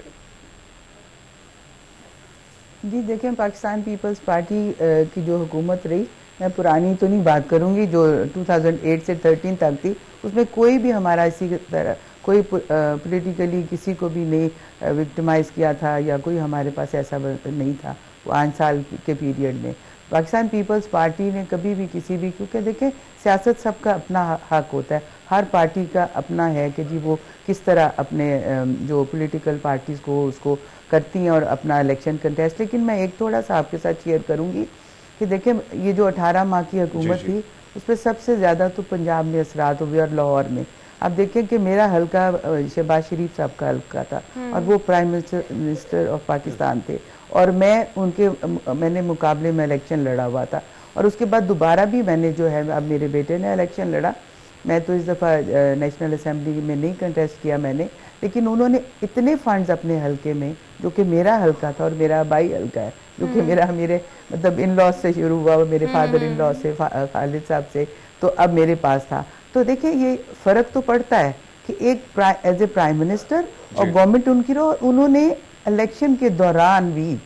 जी देखें, पाकिस्तान पीपल्स पार्टी की जो हुकूमत रही, मैं पुरानी तो नहीं बात करूंगी, जो 2008 से 13 तक थी, उसमें कोई भी हमारा इसी तरह कोई पॉलिटिकली किसी को भी नहीं विक्टिमाइज किया था या कोई हमारे पास ऐसा नहीं था 5 साल के पीरियड में। पाकिस्तान पीपल्स पार्टी ने कभी भी किसी भी, क्योंकि देखें सियासत सबका अपना हक होता है, हर पार्टी का अपना है कि जी वो किस तरह अपने जो पॉलिटिकल पार्टीज़ को उसको करती हैं और अपना इलेक्शन कंटेस्ट। लेकिन मैं एक थोड़ा सा आपके साथ शेयर करूंगी कि देखें ये जो 18 माह की हुकूमत थी उस पर सबसे ज़्यादा तो पंजाब में असरात हुए और लाहौर में। आप देखें कि मेरा हल्का शहबाज शरीफ साहब का हल्का था और वो प्राइम मिनिस्टर ऑफ पाकिस्तान थे, और मैंने मुकाबले में इलेक्शन लड़ा हुआ था, और उसके बाद दोबारा भी मैंने जो है, अब मेरे बेटे ने इलेक्शन लड़ा, मैं तो इस दफ़ा नेशनल असेंबली में नहीं कंटेस्ट किया मैंने, लेकिन उन्होंने इतने फंड्स अपने हल्के में, जो कि मेरा हल्का था और मेरा भाई हल्का है, जो कि मेरे मतलब इन लॉज से शुरू हुआ, मेरे फादर इन लॉज से, खालिद साहब से, तो अब मेरे पास था। तो देखिए ये फ़र्क तो पड़ता है कि एक एज ए प्राइम मिनिस्टर और गवर्नमेंट उनकी उन्होंने इलेक्शन के दौरान भी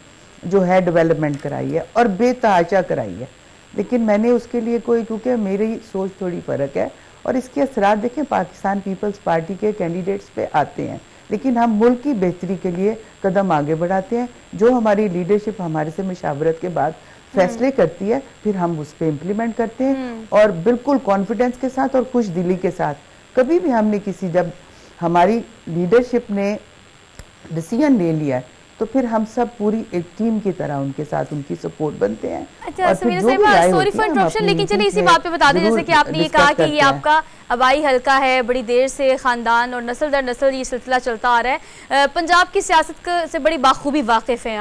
जो है डेवलपमेंट कराई है और बेतहाशा कराई है। लेकिन मैंने उसके लिए क्योंकि मेरी सोच थोड़ी फ़र्क है, और इसके असरात देखें पाकिस्तान पीपल्स पार्टी के कैंडिडेट्स पे आते हैं, लेकिन हम मुल्क की बेहतरी के लिए कदम आगे बढ़ाते हैं। जो हमारी लीडरशिप हमारे से मशावरत के बाद फैसले करती है, फिर हम उस पर इम्प्लीमेंट करते हैं, और बिल्कुल कॉन्फिडेंस के साथ और खुश दिली के साथ कभी भी हमने किसी, जब हमारी लीडरशिप ने डिसीजन ले लिया है तो फिर हम सब पूरी एक टीम की तरह उनके साथ उनकी सपोर्ट बनते हैं। अच्छा समीरा साहिबा, सॉरी फॉर इंटरप्शन, लेकिन चलिए इसी बात पे बता दें, जैसे कि आपने ये कहा कि ये आपका आबाई हल्का है, बड़ी देर से खानदान और नस्ल दर नस्ल ये सिलसिला चलता आ रहा है, पंजाब की सियासत से बड़ी बाखूबी वाकिफ़ हैं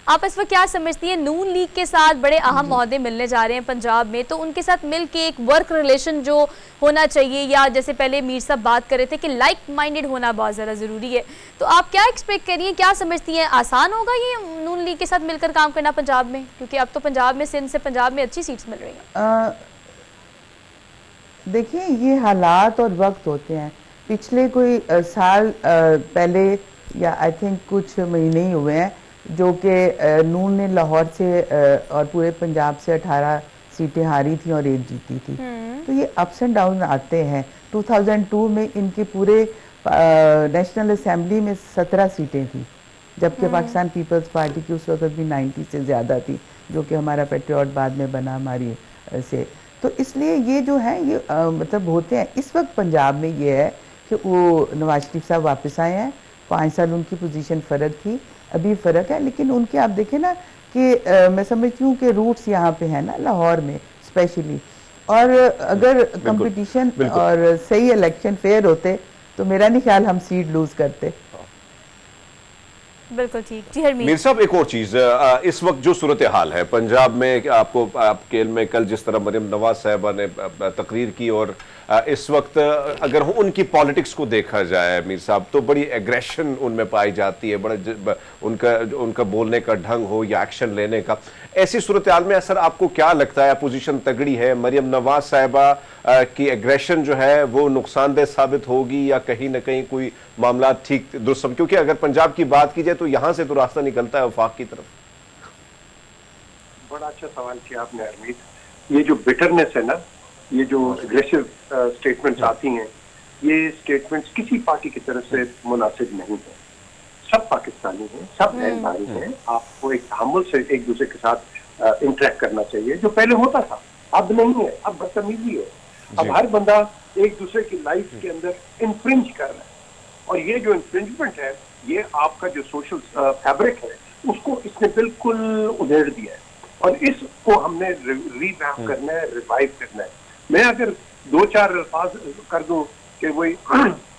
आप इस वक्त क्या समझती हैं? नून लीग के साथ बड़े अहम ओहदे मिलने जा रहे हैं पंजाब में, तो उनके साथ मिल के एक वर्क रिलेशन जो होना चाहिए, या जैसे पहले मीर साहब बात कर रहे थे कि लाइक माइंडेड होना बहुत ज़्यादा ज़रूरी है, तो आप क्या एक्सपेक्ट करिए, क्या समझती हैं, आसान होगा ये नून लीग के साथ मिलकर काम करना पंजाब में? क्योंकि अब तो पंजाब में, सिंध से पंजाब में अच्छी सीट्स मिल रही हैं। देखिए, ये हालात और वक्त होते हैं। पिछले कोई साल पहले, या आई थिंक कुछ महीने ही हुए हैं, जो कि नून ने लाहौर से और पूरे पंजाब से 18 सीटें हारी थी और 1 जीती थी। तो ये अप्स एंड डाउन आते हैं। 2002 में इनके पूरे नेशनल असेंबली में 17 सीटें थी, जबकि पाकिस्तान पीपल्स पार्टी की उस वक्त भी 90 से ज़्यादा थी, जो कि हमारा पेट्रियट बाद में बना हमारी से। तो इसलिए ये जो है ये मतलब होते हैं। इस वक्त पंजाब में ये है कि वो नवाज शरीफ साहब वापस आए हैं, 5 साल उनकी पोजीशन फ़र्क थी, अभी फ़र्क है, लेकिन उनके आप देखें ना कि मैं समझती हूँ कि रूट्स यहाँ पे है ना, लाहौर में स्पेशली, और अगर कंपटीशन और सही इलेक्शन फेयर होते तो मेरा नहीं ख्याल हम सीट लूज करते। बिल्कुल ठीक जी। हरमीत मीर साहब, एक और चीज, इस वक्त जो सूरत हाल है पंजाब में, आपके में कल जिस तरह मरियम नवाज साहबा ने तकरीर की, और इस वक्त अगर उनकी पॉलिटिक्स को देखा जाए मीर साहब, तो बड़ी एग्रेशन उनमें पाई जाती है, बड़ा उनका बोलने का ढंग हो या एक्शन लेने का। ऐसी सूरत हाल में असर आपको क्या लगता है? अपोजिशन तगड़ी है, मरियम नवाज साहबा की एग्रेशन जो है वो नुकसानदेह साबित होगी, या कहीं ना कहीं कोई मामला ठीक दुरुस्त? क्योंकि अगर पंजाब की बात की जाए तो यहां से तो रास्ता निकलता है वफाक की तरफ। बड़ा अच्छा सवाल किया आपने हरमीत। ये जो बिटरनेस है ना, ये जो एग्रेसिव स्टेटमेंट्स आती हैं, ये स्टेटमेंट्स किसी पार्टी की तरफ से मुनासिब नहीं है। सब पाकिस्तानी हैं, सब बहन भाई हैं, आपको एक तहम्मुल से एक दूसरे के साथ इंटरेक्ट करना चाहिए, जो पहले होता था अब नहीं है, अब बदतमीजी है। अब हर बंदा एक दूसरे की लाइफ के अंदर इन्फ्रिंज कर रहा है, और ये जो इन्फ्रिंजमेंट है, ये आपका जो सोशल फैब्रिक है उसको इसने बिल्कुल उधेड़ दिया है, और इसको हमने रीवैम्प करना है, रिवाइव करना है। मैं अगर 2-4 अल्फाज कर दूं कि वही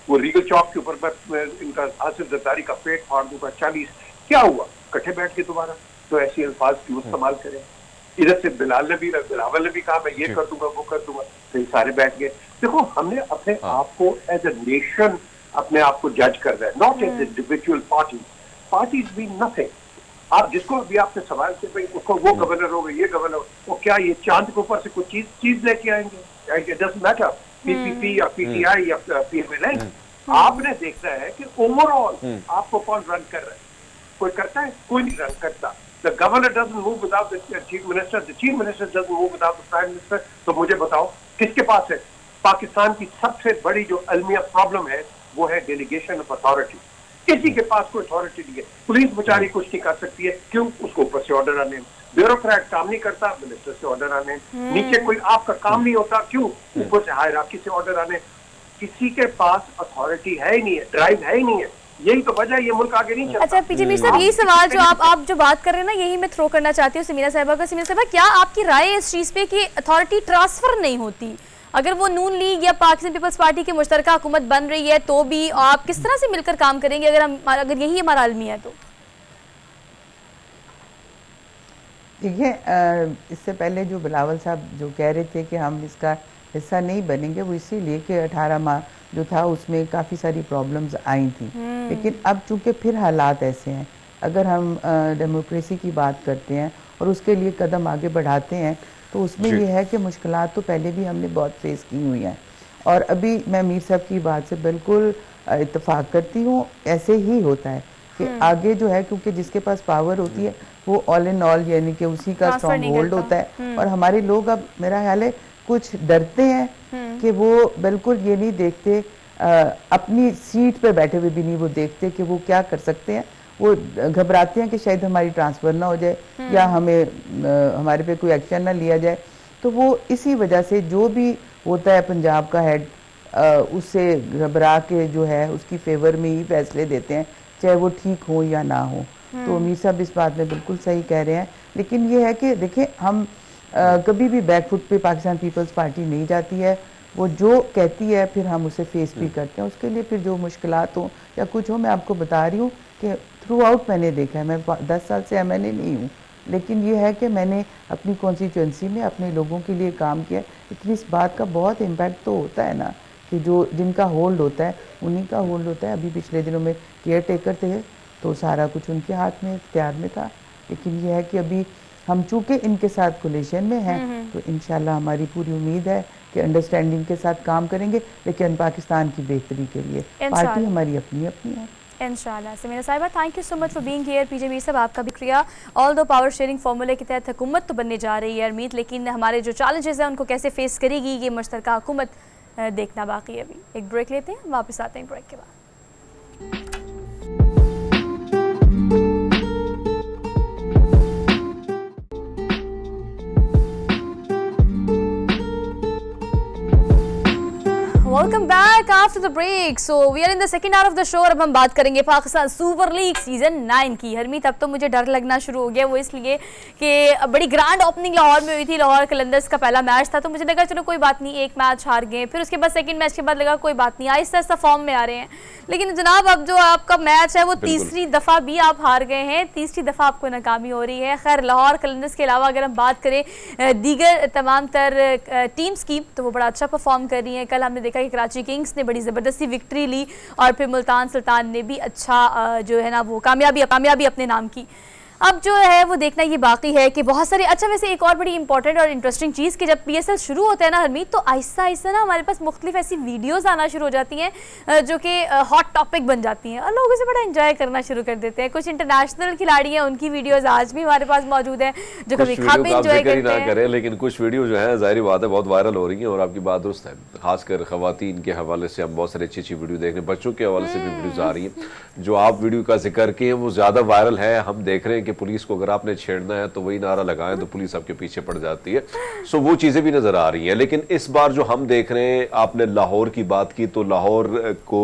वो रीगल चौक के ऊपर मैं इनका आसिफ जरदारी का पेट फाड़ दूंगा 40, क्या हुआ? इकट्ठे बैठ के दोबारा तो ऐसी अल्फाज क्यों इस्तेमाल करें? इधर से बिलावल ने भी कहा मैं ये कर दूंगा वो कर दूंगा, तो ये सारे बैठ गए। देखो, हमने अपने आप को एज ए नेशन अपने आप को जज कर रहा है, नॉट एज इंडिविजुअल पार्टीज भी नथिंग। आप जिसको अभी आपने सवाल किया भाई उसको वो गवर्नर होगा, ये गवर्नर, वो क्या ये चांद के ऊपर से कुछ चीज लेके आएंगे? इट डजंट मैटर, पीपीपी या पीटीआई या पीएमएल। आपने देखना है कि ओवरऑल आपको कौन रन कर रहा है। कोई करता है? कोई नहीं रन करता। The governor doesn't move without the chief minister. The chief minister doesn't move without the prime minister. तो मुझे बताओ किसके पास है? पाकिस्तान की सबसे बड़ी जो अलमिया प्रॉब्लम है वो है डेलीगेशन ऑफ अथॉरिटी। किसी के पास कोई अथॉरिटी नहीं है। पुलिस बेचारी कुछ नहीं कर सकती है, क्यों? उसको ऊपर से ऑर्डर आने। ब्यूरोक्रेट काम नहीं करता, मिनिस्टर से ऑर्डर आने। नीचे कोई आपका काम नहीं होता, क्यों? ऊपर से हायरार्की से ऑर्डर आने। किसी के पास अथॉरिटी है ही नहीं है, ड्राइव है ही नहीं है। यही तो वजह है ये मुल्क आगे नहीं चलता। अच्छा पीजे मीर साहब, यही सवाल जो आप जो बात कर रहे हैं ना, यही मैं थ्रो करना चाहती हूँ समीरा साहिबा का। समीरा साहिबा, क्या आपकी राय है इस चीज़ पे कि अथॉरिटी ट्रांसफर नहीं होती? अगर वो नून लीग या पाकिस्तान पीपल्स पार्टी की मुश्तरका हुकूमत बन रही है तो भी आप किस तरह से मिलकर काम करेंगे अगर यही हमारा अलमिया है? तो देखिए, इससे पहले जो बिलावल साहब जो कह रहे थे कि हम इसका हिस्सा नहीं बनेंगे, वो इसीलिए कि 18 माह जो था उसमें काफ़ी सारी प्रॉब्लम्स आई थी। लेकिन अब चूंकि फिर हालात ऐसे हैं, अगर हम डेमोक्रेसी की बात करते हैं और उसके लिए कदम आगे बढ़ाते हैं, तो उसमें ये है कि मुश्किलात तो पहले भी हमने बहुत फेस की हुई हैं। और अभी मैं मीर साहब की बात से बिल्कुल इत्तेफाक करती हूँ, ऐसे ही होता है कि आगे जो है, क्योंकि जिसके पास पावर होती है वो ऑल इन ऑल यानी कि उसी का स्ट्रॉन्ग होल्ड होता है। और हमारे लोग अब मेरा ख्याल है कुछ डरते हैं कि वो बिल्कुल ये नहीं देखते, अपनी सीट पे बैठे हुए भी नहीं वो देखते कि वो क्या कर सकते हैं। वो घबराते हैं कि शायद हमारी ट्रांसफ़र ना हो जाए या हमें हमारे पे कोई एक्शन ना लिया जाए। तो वो इसी वजह से जो भी होता है पंजाब का हेड उससे घबरा के जो है उसकी फेवर में ही फैसले देते हैं, चाहे वो ठीक हो या ना हो। तो मीर साहब इस बात में बिल्कुल सही कह रहे हैं, लेकिन ये है कि देखिए हम कभी भी बैकफुट पे पाकिस्तान पीपल्स पार्टी नहीं जाती है। वो जो कहती है फिर हम उसे फेस भी करते हैं, उसके लिए फिर जो मुश्किलात हो या कुछ हो, मैं आपको बता रही हूँ कि थ्रू आउट मैंने देखा है। मैं 10 साल से MNA नहीं हूँ, लेकिन ये है कि मैंने अपनी कॉन्स्टिट्यूंसी में अपने लोगों के लिए काम किया। लेकिन इस बात का बहुत इम्पैक्ट तो होता है ना कि जो जिनका होल्ड होता है उन्हीं का होल्ड होता है। अभी पिछले दिनों में केयर टेकर थे तो सारा कुछ उनके हाथ में, इख्तियार में था। लेकिन यह है कि अभी हम चूँकि इनके साथ कोलिशन में हैं तो इंशाल्लाह हमारी पूरी उम्मीद है कि अंडरस्टैंडिंग के साथ काम करेंगे, लेकिन पाकिस्तान की बेहतरी के लिए। पार्टी हमारी अपनी अपनी है इंशाल्लाह। Samina sahiba, thank you so much for being here. PJ Mir sahab, आपका भी शुक्रिया। ऑल दो पावर शेयरिंग फार्मूले के तहत हुकूमत तो बनने जा रही है अरमीत, लेकिन हमारे जो चैलेंजेस हैं उनको कैसे फेस करेगी ये मुश्तरका हुकूमत देखना बाकी है। अभी एक ब्रेक लेते हैं, वापस आते हैं ब्रेक के बाद। Welcome back after the break. So we are in the second hour of the show और अब हम बात करेंगे पाकिस्तान सुपर लीग सीजन 9 की। हरमीत, अब तो मुझे डर लगना शुरू हो गया, वो इसलिए कि बड़ी ग्रैंड ओपनिंग लाहौर में हुई थी। लाहौर कलंदर्स का पहला मैच था, तो मुझे लगा चलो कोई बात नहीं, एक मैच हार गए, फिर उसके बाद सेकंड मैच के बाद लगा कोई बात नहीं, आहिस्ता आहिस्ता फॉर्म में आ रहे हैं। लेकिन जनाब अब जो आपका मैच है वो तीसरी दफ़ा भी आप हार गए हैं, तीसरी दफ़ा आपको नाकामी हो रही है। खैर, लाहौर कलंदर्स के अलावा अगर हम बात करें दीगर तमाम तर टीम्स की, तो वो बड़ा अच्छा परफॉर्म कर रही हैं। कल हमने देखा कि कराची किंग्स ने बड़ी ज़बरदस्ती विक्ट्री ली और फिर मुल्तान सुल्तान ने भी अच्छा जो है ना वो कामयाबी अपने नाम की। अब जो है वो देखना ये बाकी है कि बहुत सारे अच्छा, वैसे एक और बड़ी इंपॉर्टेंट और इंटरेस्टिंग चीज़ कि जब PSL शुरू होता है ना हरमीत, तो आहिस्ता आहिस्ता ना हमारे पास मुख्तलिफ ऐसी वीडियोस आना शुरू हो जाती हैं जो कि हॉट टॉपिक बन जाती हैं और लोग उसे बड़ा एंजॉय करना शुरू कर देते हैं। कुछ इंटरनेशनल खिलाड़ी हैं, उनकी वीडियोज़ आज भी हमारे पास मौजूद हैं जो कभी खाब एंजॉय करते हैं। लेकिन कुछ वीडियो जो है ज़ाहिर बात है बहुत वायरल हो रही हैं और आपकी बात दुरुस्त है। खासकर खवातीन के हवाले से हम बहुत सारी अच्छी अच्छी वीडियो देख रहे हैं, बच्चों के हवाले से भी वीडियोज़ आ रही हैं। जो आप वीडियो का जिक्र किए वो ज़्यादा वायरल है। हम देख रहे हैं कि पुलिस को अगर आपने छेड़ना है तो वही नारा लगाएं तो पुलिस आपके पीछे पड़ जाती है। सो वो चीजें भी नजर आ रही हैं। लेकिन इस बार जो हम देख रहे हैं, आपने लाहौर की बात की, तो लाहौर को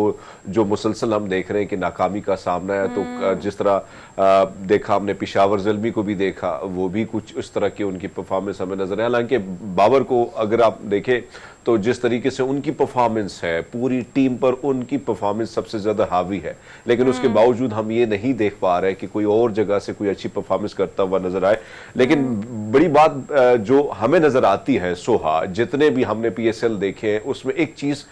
जो मुसलसल हम देख रहे हैं कि नाकामी का सामना है, तो जिस तरह देखा हमने पेशावर ज़ल्मी को भी देखा, वो भी कुछ इस तरह की उनकी परफॉर्मेंस हमें नजर है। हालांकि बाबर को अगर आप देखें तो जिस तरीके से उनकी परफॉर्मेंस है, पूरी टीम पर उनकी परफॉर्मेंस सबसे ज्यादा हावी है, लेकिन उसके बावजूद हम ये नहीं देख पा रहे कि कोई और जगह से कोई अच्छी परफॉर्मेंस करता हुआ नजर आए। लेकिन बड़ी बात जो हमें नजर आती है, सोहा, जितने भी हमने PSL देखे हैं उसमें एक चीज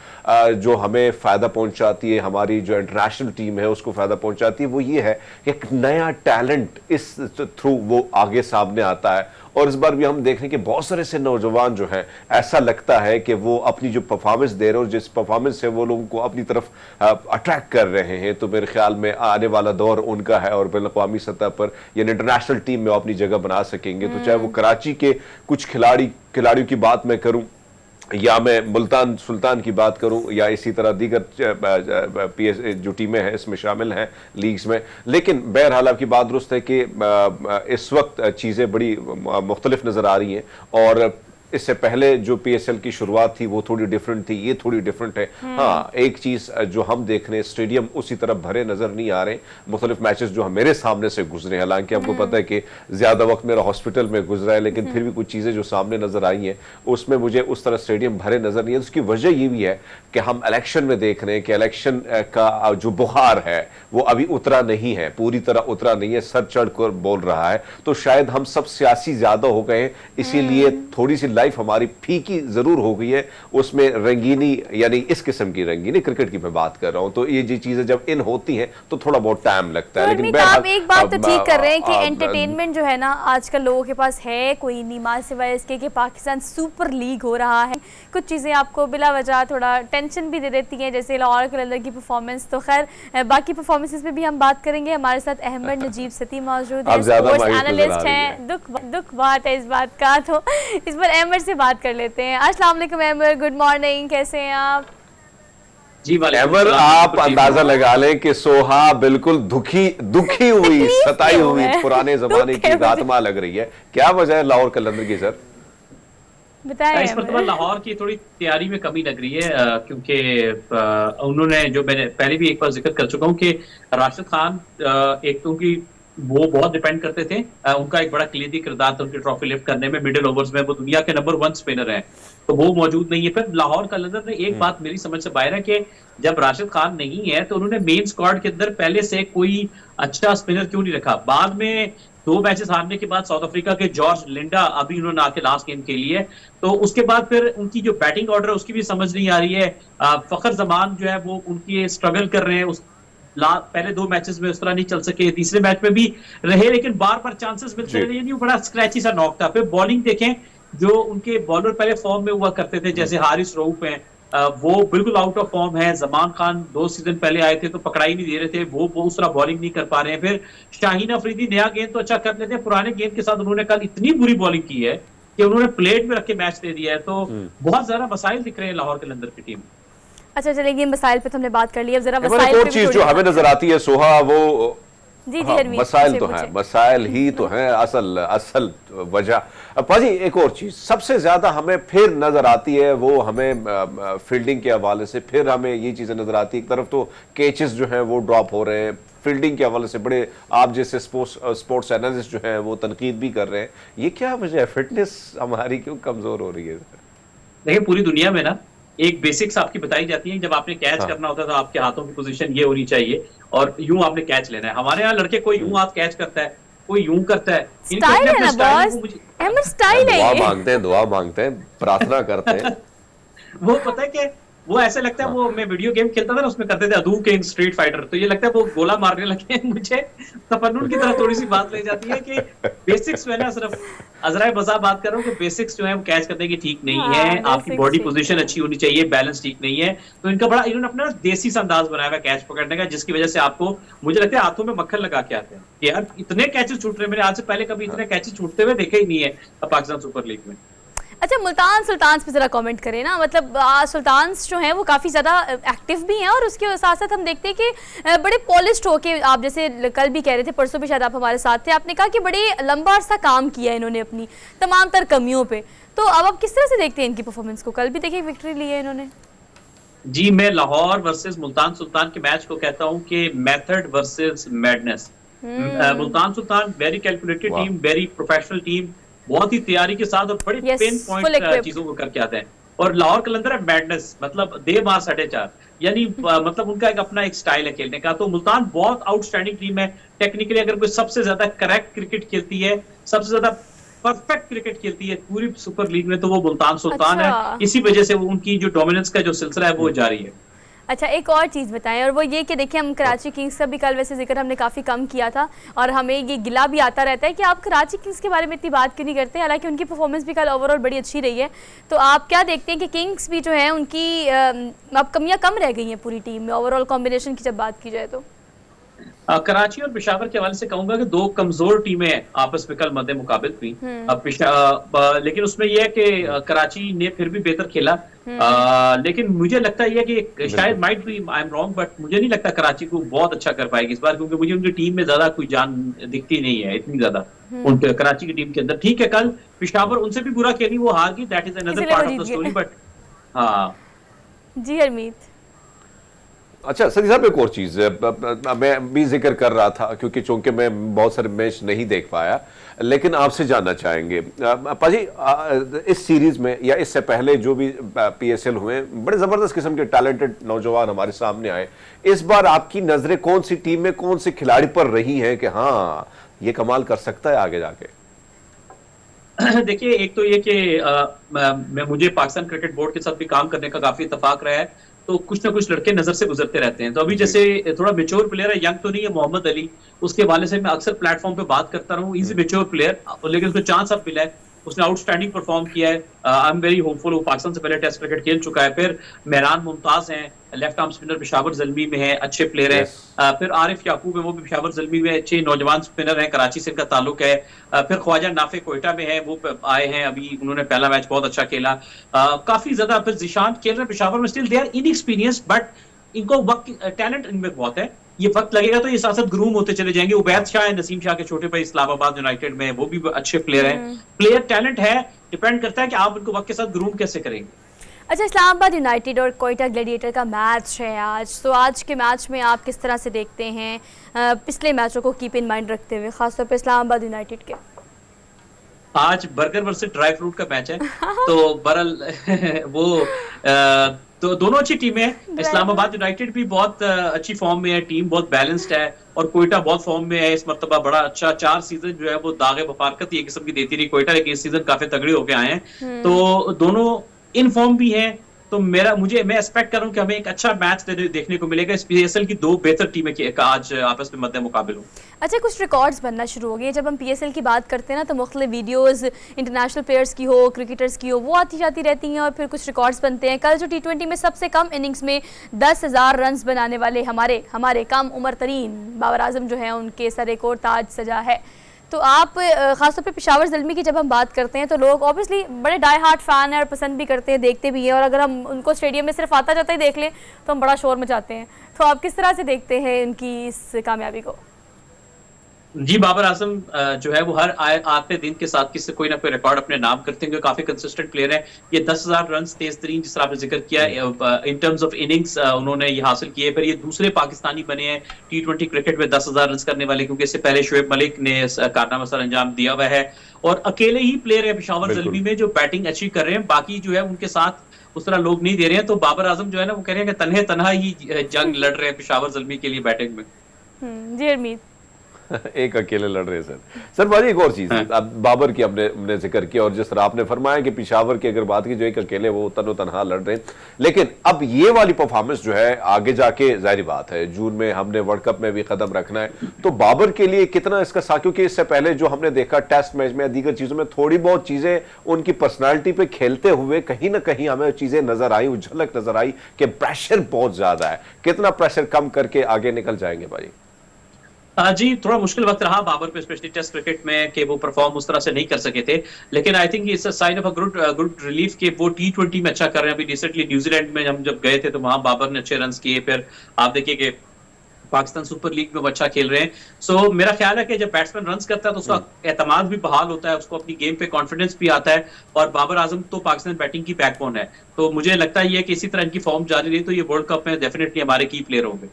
जो हमें फायदा पहुंचाती है, हमारी जो इंटरनेशनल टीम है उसको फायदा पहुंचाती है, वो ये है कि एक नया टैलेंट इस थ्रू वो आगे सामने आता है। और इस बार भी हम देख रहे हैं कि बहुत सारे से नौजवान जो हैं, ऐसा लगता है कि वो अपनी जो परफॉर्मेंस दे रहे हैं और जिस परफॉर्मेंस से वो लोगों को अपनी तरफ अट्रैक्ट कर रहे हैं, तो मेरे ख्याल में आने वाला दौर उनका है और बैनुल-अक़वामी सतह पर यानी इंटरनेशनल टीम में अपनी जगह बना सकेंगे। तो चाहे वो कराची के कुछ खिलाड़ियों की बात मैं करूं या मैं मुल्तान सुल्तान की बात करूं या इसी तरह दीगर जो टीमें हैं इसमें शामिल हैं लीग्स में, लेकिन बहरहाल आपकी बात दुरुस्त है कि इस वक्त चीज़ें बड़ी मुख्तलिफ नज़र आ रही हैं और इससे पहले जो PSL की शुरुआत थी वो थोड़ी डिफरेंट थी, ये थोड़ी डिफरेंट है। हाँ, एक चीज जो हम देख रहे हैं, स्टेडियम उसी तरह भरे नजर नहीं आ रहे। मुख्तलिफ मैचेस जो मेरे सामने से गुजरे, हालांकि आपको पता है कि ज्यादा वक्त मेरा हॉस्पिटल में गुजरा है, लेकिन फिर भी कुछ चीजें जो सामने नजर आई हैं उसमें मुझे उस तरह स्टेडियम भरे नजर नहीं है। उसकी वजह ये भी है कि हम इलेक्शन में देख रहे हैं कि इलेक्शन का जो बुखार है वो अभी उतरा नहीं है, पूरी तरह उतरा नहीं है, सर चढ़ कर बोल रहा है। तो शायद हम सब सियासी ज्यादा हो गए, इसीलिए थोड़ी सी लाइफ हमारी फीकी जरूर हो गई है, उसमें रंगीनी यानी इस किस्म की रंगीनी, क्रिकेट की मैं बात कर रहा हूं, तो ये जी चीजें जब इन होती हैं तो थोड़ा बहुत टाइम लगता है। लेकिन आप एक बात तो ठीक कर रहे हैं कि एंटरटेनमेंट जो है ना आजकल लोगों के पास है कोई नहीं, मां सिवाय इसके कि पाकिस्तान सुपर लीग हो रहा है। कुछ चीजें आपको बिला वजह थोड़ा टेंशन भी दे देती हैं, जैसे लाहौर कलंदर की परफॉर्मेंस। तो खैर बाकी परफॉर्मेंसेस पे भी हम बात करेंगे। हमारे साथ अहमद नजीब सती मौजूद है, स्पोर्ट्स एनालिस्ट हैं। दुख बात है इस बात का, तो इस पर अहमद से बात कर लेते हैं। अस्सलाम वालेकुम अहमद, गुड मॉर्निंग, कैसे हैं आप? जी अहमद, आप अंदाजा लगा लें कि सोहा बिल्कुल दुखी हुई, सताई हुई, पुराने जमाने की आत्मा लग रही है। क्या वजह है लाहौर कलंदर की सर? बताएं इस मरतबा लाहौर की थोड़ी तैयारी में कमी लग रही है, क्योंकि उन्होंने, जो मैंने पहले भी एक बार जिक्र कर चुका हूँ कि राशिद खान, एक तो उनकी वो बहुत डिपेंड करते थे, उनका एक बड़ा कलीदी किरदार था उनकी ट्रॉफी लिफ्ट करने में, मिडिल ओवर्स में वो दुनिया के नंबर 1 स्पिनर हैं, तो वो मौजूद नहीं है। फिर लाहौर कलंदर ने एक बात मेरी समझ से बाहर है कि जब राशिद खान नहीं है तो उन्होंने मेन स्क्वाड के अंदर पहले से कोई अच्छा स्पिनर क्यों नहीं रखा। बाद में 2 मैचेस हारने के बाद साउथ अफ्रीका के जॉर्ज लिंडा अभी उन्होंने आके लास्ट गेम के लिए, तो उसके बाद फिर उनकी जो बैटिंग ऑर्डर है उसकी भी समझ नहीं आ रही है। फखर जमान जो है वो उनकी स्ट्रगल कर रहे हैं, उस पहले 2 मैचेस में उस तरह नहीं चल सके, तीसरे मैच में भी रहे लेकिन बार बार चांसेस मिलते रहे, यानी वो बड़ा स्क्रैची सा नॉक था। फिर बॉलिंग देखें, जो उनके बॉलर पहले फॉर्म में हुआ करते थे जैसे हारिस रऊफ हैं, वो बिल्कुल आउट ऑफ फॉर्म है। जमान खान 2 सीजन पहले आए थे तो पकड़ाई नहीं दे रहे थे, वो उस तरह बॉलिंग नहीं कर पा रहे हैं। फिर शाहीन अफरीदी नया गेंद तो अच्छा कर लेते हैं, पुराने गेंद के साथ उन्होंने कल इतनी बुरी बॉलिंग की है कि उन्होंने प्लेट में रख के मैच दे दिया है, तो बहुत ज्यादा मसाइल दिख रहे हैं लाहौर कलंदर की टीम। अच्छा चलेंगे, मसाइल पे तो हमने बात कर ली, अब जरा एक मसाइल और पे चीज जो हमें नजर आती है सोहा, वो जी हाँ, हरमीत, मसाइल से तो पूछें। हैं, मसाइल ही तो हैं असल वजह। पाजी एक और चीज सबसे ज्यादा हमें फिर नजर आती है, वो हमें फील्डिंग के हवाले से फिर हमें ये चीजें नजर आती है। एक तरफ तो कैचेस जो हैं वो ड्रॉप हो रहे हैं, फील्डिंग के हवाले से बड़े आप जैसे स्पोर्ट्स एनालिस्ट जो हैं वो तनकीद भी कर रहे हैं। ये क्या वजह है, फिटनेस हमारी क्यों कमजोर हो रही है? देखिए पूरी दुनिया में ना एक बेसिक्स आपकी बताई जाती है, जब आपने कैच करना होता है तो आपके हाथों की पोजीशन ये होनी चाहिए और यूं आपने कैच लेना है। हमारे यहाँ लड़के कोई यूं हाथ कैच करता है, कोई यूं करता है, स्टाइल है ना बॉस, अहमद स्टाइल है ये। दुआ मांगते हैं, प्रार्थना करते हैं। वो पता है कि वो ऐसे लगता है, वो मैं वीडियो गेम खेलता था ना उसमें करते थे अदू किंग स्ट्रीट फाइटर, तो ये लगता है वो गोला मारने लगे मुझे तफन्नुन की तरह थोड़ी सी बात ले जाती है कि बेसिक्स में ना, सिर्फ अजराए मजा बात कर रहा हूँ कि बेसिक्स जो है वो कैच करने की ठीक नहीं है, आपकी बॉडी पोजीशन अच्छी होनी चाहिए, बैलेंस ठीक नहीं है, तो इनका बड़ा इन्होंने अपना देसी सा अंदाज बनाया हुआ कैच पकड़ने का, जिसकी वजह से आपको मुझे लगता है हाथों में मक्खन लगा के आते हैं कि यार इतने कैचेस छूट रहे हैं, मैंने आज से पहले कभी इतने कैचेस छूटते हुए देखे ही नहीं है पाकिस्तान सुपर लीग में। अच्छा मुल्तान सुल्तान्स पे जरा कमेंट करें ना, मतलब सुल्तान्स जो हैं वो काफ़ी ज़्यादा एक्टिव भी हैं और उसके साथ साथ हम देखते हैं कि बड़े पॉलिश्ड होके, आप जैसे कल भी कह रहे थे, परसों भी शायद आप हमारे साथ थे, आपने कहा कि बड़े लंबा अरसा काम किया है इन्होंने अपनी तमाम तर कमियों पे, तो अब आप किस तरह से देखते हैं इनकी परफॉर्मेंस को? कल भी देखिए विक्ट्री ली है इन्होंने। जी, मैं लाहौर वर्सेस मुल्तान सुल्तान के मैच को कहता हूं कि method versus madness. Multan Sultan very calculated team, very professional team, बहुत ही तैयारी के साथ और बड़ी पिन पॉइंट चीजों को करके आते हैं, और लाहौर कलंदर है मैडनेस, मतलब दे मार 4.5, यानी मतलब उनका एक अपना एक स्टाइल है खेलने का। तो मुल्तान बहुत आउटस्टैंडिंग टीम है टेक्निकली, अगर कोई सबसे ज्यादा करेक्ट क्रिकेट खेलती है, सबसे ज्यादा परफेक्ट क्रिकेट खेलती है पूरी सुपर लीग में, तो वो मुल्तान सुल्तान है। इसी वजह से वो उनकी जो डोमिनेंस का जो सिलसिला है वो जारी है। अच्छा एक और चीज़ बताएं, और वो ये कि देखिए हम कराची किंग्स का भी कल वैसे जिक्र हमने काफ़ी कम किया था और हमें ये गिला भी आता रहता है कि आप कराची किंग्स के बारे में इतनी बात क्यों नहीं करते, हालांकि उनकी परफॉर्मेंस भी कल ओवरऑल बड़ी अच्छी रही है। तो आप क्या देखते हैं कि किंग्स भी जो है उनकी अब कमियां कम रह गई हैं पूरी टीम में, ओवरऑल कॉम्बिनेशन की जब बात की जाए तो? कराची और पेशावर के हवाले से कहूंगा कि 2 कमजोर टीमें आपस में कल मद्दे मुकाबिल थी, लेकिन उसमें यह है कि कराची ने फिर भी बेहतर खेला, लेकिन मुझे लगता है कि शायद might be I am wrong, but मुझे नहीं लगता कराची को बहुत अच्छा कर पाएगी इस बार, क्योंकि मुझे उनकी टीम में ज्यादा कोई जान दिखती नहीं है इतनी ज्यादा उनके कराची की टीम के अंदर। ठीक है कल पेशावर उनसे भी बुरा खेली, वो हार गई, that is another part of the story, but हाँ जी हरमीत। अच्छा सदी साहब एक और चीज़ मैं भी जिक्र कर रहा था, क्योंकि चूंकि मैं बहुत सारे मैच नहीं देख पाया, लेकिन आपसे जानना चाहेंगे पाजी, इस सीरीज में या इससे पहले जो भी पीएसएल हुए, बड़े ज़बरदस्त किस्म के टैलेंटेड नौजवान हमारे सामने आए, इस बार आपकी नज़रें कौन सी टीम में कौन से खिलाड़ी पर रही हैं कि हाँ ये कमाल कर सकता है आगे जाके? देखिए एक तो ये कि मुझे पाकिस्तान क्रिकेट बोर्ड के साथ भी काम करने का काफी इत्तेफाक रहा है, तो कुछ ना कुछ लड़के नजर से गुजरते रहते हैं। तो अभी जैसे थोड़ा मेच्योर प्लेयर है, यंग तो नहीं है, मोहम्मद अली, उसके हवाले से मैं अक्सर प्लेटफॉर्म पे बात करता रहूं, इज ए मेच्योर प्लेयर, लेकिन उसको चांस अब मिला है, उसने आउटस्टैंडिंग परफॉर्म किया है। आई एम वेरी होपफुल, वो पाकिस्तान से पहले टेस्ट क्रिकेट खेल चुका है। फिर मेहरान मुमताज हैं, left arm spinner Peshawar Zalmi में है, अच्छे प्लेयर हैं। फिर आरिफ याकूब है, वो भी पेशावर ज़ल्मी में अच्छे नौजवान स्पिनर हैं, कराची से इनका ताल्लुक है। फिर ख्वाजा नाफे कोयटा में है, वो आए हैं अभी, उन्होंने पहला मैच बहुत अच्छा खेला, काफी ज्यादा। फिर जिशान खेल रहे हैं पेशावर में, still they are inexperienced, but इनको वक्त, टैलेंट इनमें बहुत है, ये वक्त लगेगा तो ये साथ साथ ग्रूम होते चले जाएंगे। उबैद शाह है, नसीम शाह के छोटे भाई, इस्लामाबाद यूनाइटेड में, वो भी अच्छे प्लेयर हैं, प्लेयर टैलेंट है, डिपेंड करता है कि आप उनको वक्त के साथ ग्रूम कैसे करेंगे। अच्छा, इस्लामाबाद यूनाइटेड और कोयटा ग्लैडिएटर का मैच है आज, तो आज के मैच में आप किस तरह से देखते हैं पिछले मैचों को कीप इन माइंड रखते हुए, खासतौर पर इस्लामाबाद यूनाइटेड के? आज बर्गर वर्सेस ड्राई फ्रूट का मैच है, तो बहरहाल वो तो दोनों अच्छी टीमें हैं। इस्लामाबाद यूनाइटेड भी बहुत अच्छी फॉर्म में है, टीम बहुत बैलेंस्ड है, और कोयटा बहुत फॉर्म में है इस मर्तबा, बड़ा अच्छा 4 सीजन जो है वो दागे मुबारकत ये किस्म की देती रही कोयटा, लेकिन इस सीजन काफी तगड़े होके आए हैं, तो दोनों इन फॉर्म भी हैं। तो मैं एक्सपेक्ट कर रहा हूं कि हमें एक अच्छा मैच देखने को मिलेगा। इस पीएसएल की 2 बेहतर टीमें आज आपस में मद्दे मुकाबिल हों। अच्छा, कुछ रिकॉर्ड्स बनना शुरू हो गए। जब हम पीएसएल की बात करते हैं ना, तो मुख्तलिफ वीडियोस इंटरनेशनल प्लेयर्स की हो, क्रिकेटर्स की हो, वो आती जाती रहती हैं और फिर कुछ रिकॉर्ड्स बनते हैं। कल जो T20 में सबसे कम इनिंग्स में 10,000 रन बनाने वाले हमारे कम उम्र तरीन बाबर आजम जो है, उनके सर एक और ताज सजा है। तो आप ख़ासतौर पे पेशावर ज़ल्मी की जब हम बात करते हैं, तो लोग ऑब्वियसली बड़े डाई हार्ट फ़ैन हैं और पसंद भी करते हैं, देखते भी हैं, और अगर हम उनको स्टेडियम में सिर्फ आता जाता ही देख लें तो हम बड़ा शोर मचाते हैं। तो आप किस तरह से देखते हैं इनकी इस कामयाबी को? जी, बाबर आजम जो है वो हर आते दिन के साथ किसी कोई ना कोई रिकॉर्ड अपने नाम करते हैं, काफी कंसिस्टेंट प्लेयर है। ये 10,000 रन तेज तरीन जिस तरह आपने जिक्र किया इन टर्म्स ऑफ इनिंग्स उन्होंने ये हासिल किए, फिर ये दूसरे पाकिस्तानी बने हैं T20 क्रिकेट में 10,000 रन करने वाले, क्योंकि इससे पहले शोएब मलिक ने कारनामा सर अंजाम दिया हुआ है, और अकेले ही प्लेयर है पेशावर ज़ल्मी में जो बैटिंग अचीव कर रहे हैं, बाकी जो है उनके साथ उस तरह लोग नहीं दे रहे हैं। तो बाबर आजम जो है ना वो कह रहे हैं कि तन्हा ही जंग लड़ रहे हैं पेशावर ज़ल्मी के लिए बैटिंग में। जी हरमीत एक अकेले लड़ रहे हैं सर बाजी। एक और चीज अब बाबर की हमने जिक्र किया, और जिस तरह आपने फरमाया कि पेशावर की अगर बात की, जो एक अकेले वो तन्हा लड़ रहे हैं, लेकिन अब ये वाली परफॉर्मेंस जो है आगे जाके जाहिर बात है जून में हमने वर्ल्ड कप में भी कदम रखना है, तो बाबर के लिए कितना इसका साथ, क्योंकि इससे पहले जो हमने देखा टेस्ट मैच में दीगर चीजों में थोड़ी बहुत चीजें उनकी पर्सनैलिटी पे खेलते हुए कहीं ना कहीं हमें चीजें नजर आई, झलक नजर आई कि प्रेशर बहुत ज्यादा है, कितना प्रेशर कम करके आगे निकल जाएंगे भाई? जी, थोड़ा मुश्किल वक्त रहा बाबर पे, स्पेशली टेस्ट क्रिकेट में, कि वो परफॉर्म उस तरह से नहीं कर सके थे, लेकिन I think it's a sign of a good relief कि वो T20 में अच्छा कर रहे हैं। अभी रिसेंटली न्यूजीलैंड में हम जब गए थे तो वहां बाबर ने अच्छे रन्स किए, फिर आप देखिए कि पाकिस्तान सुपर लीग में वो अच्छा खेल रहे हैं। सो मेरा ख्याल है कि जब बैट्समैन रन्स करता है तो उसका एतमाद भी बहाल होता है, उसको अपनी गेम पे कॉन्फिडेंस भी आता है, और बाबर आजम तो पाकिस्तान बैटिंग की बैकबोन है। तो मुझे लगता है कि इसी तरह इनकी फॉर्म जारी रही तो ये वर्ल्ड कप में डेफिनेटली हमारे की प्लेयर होंगे।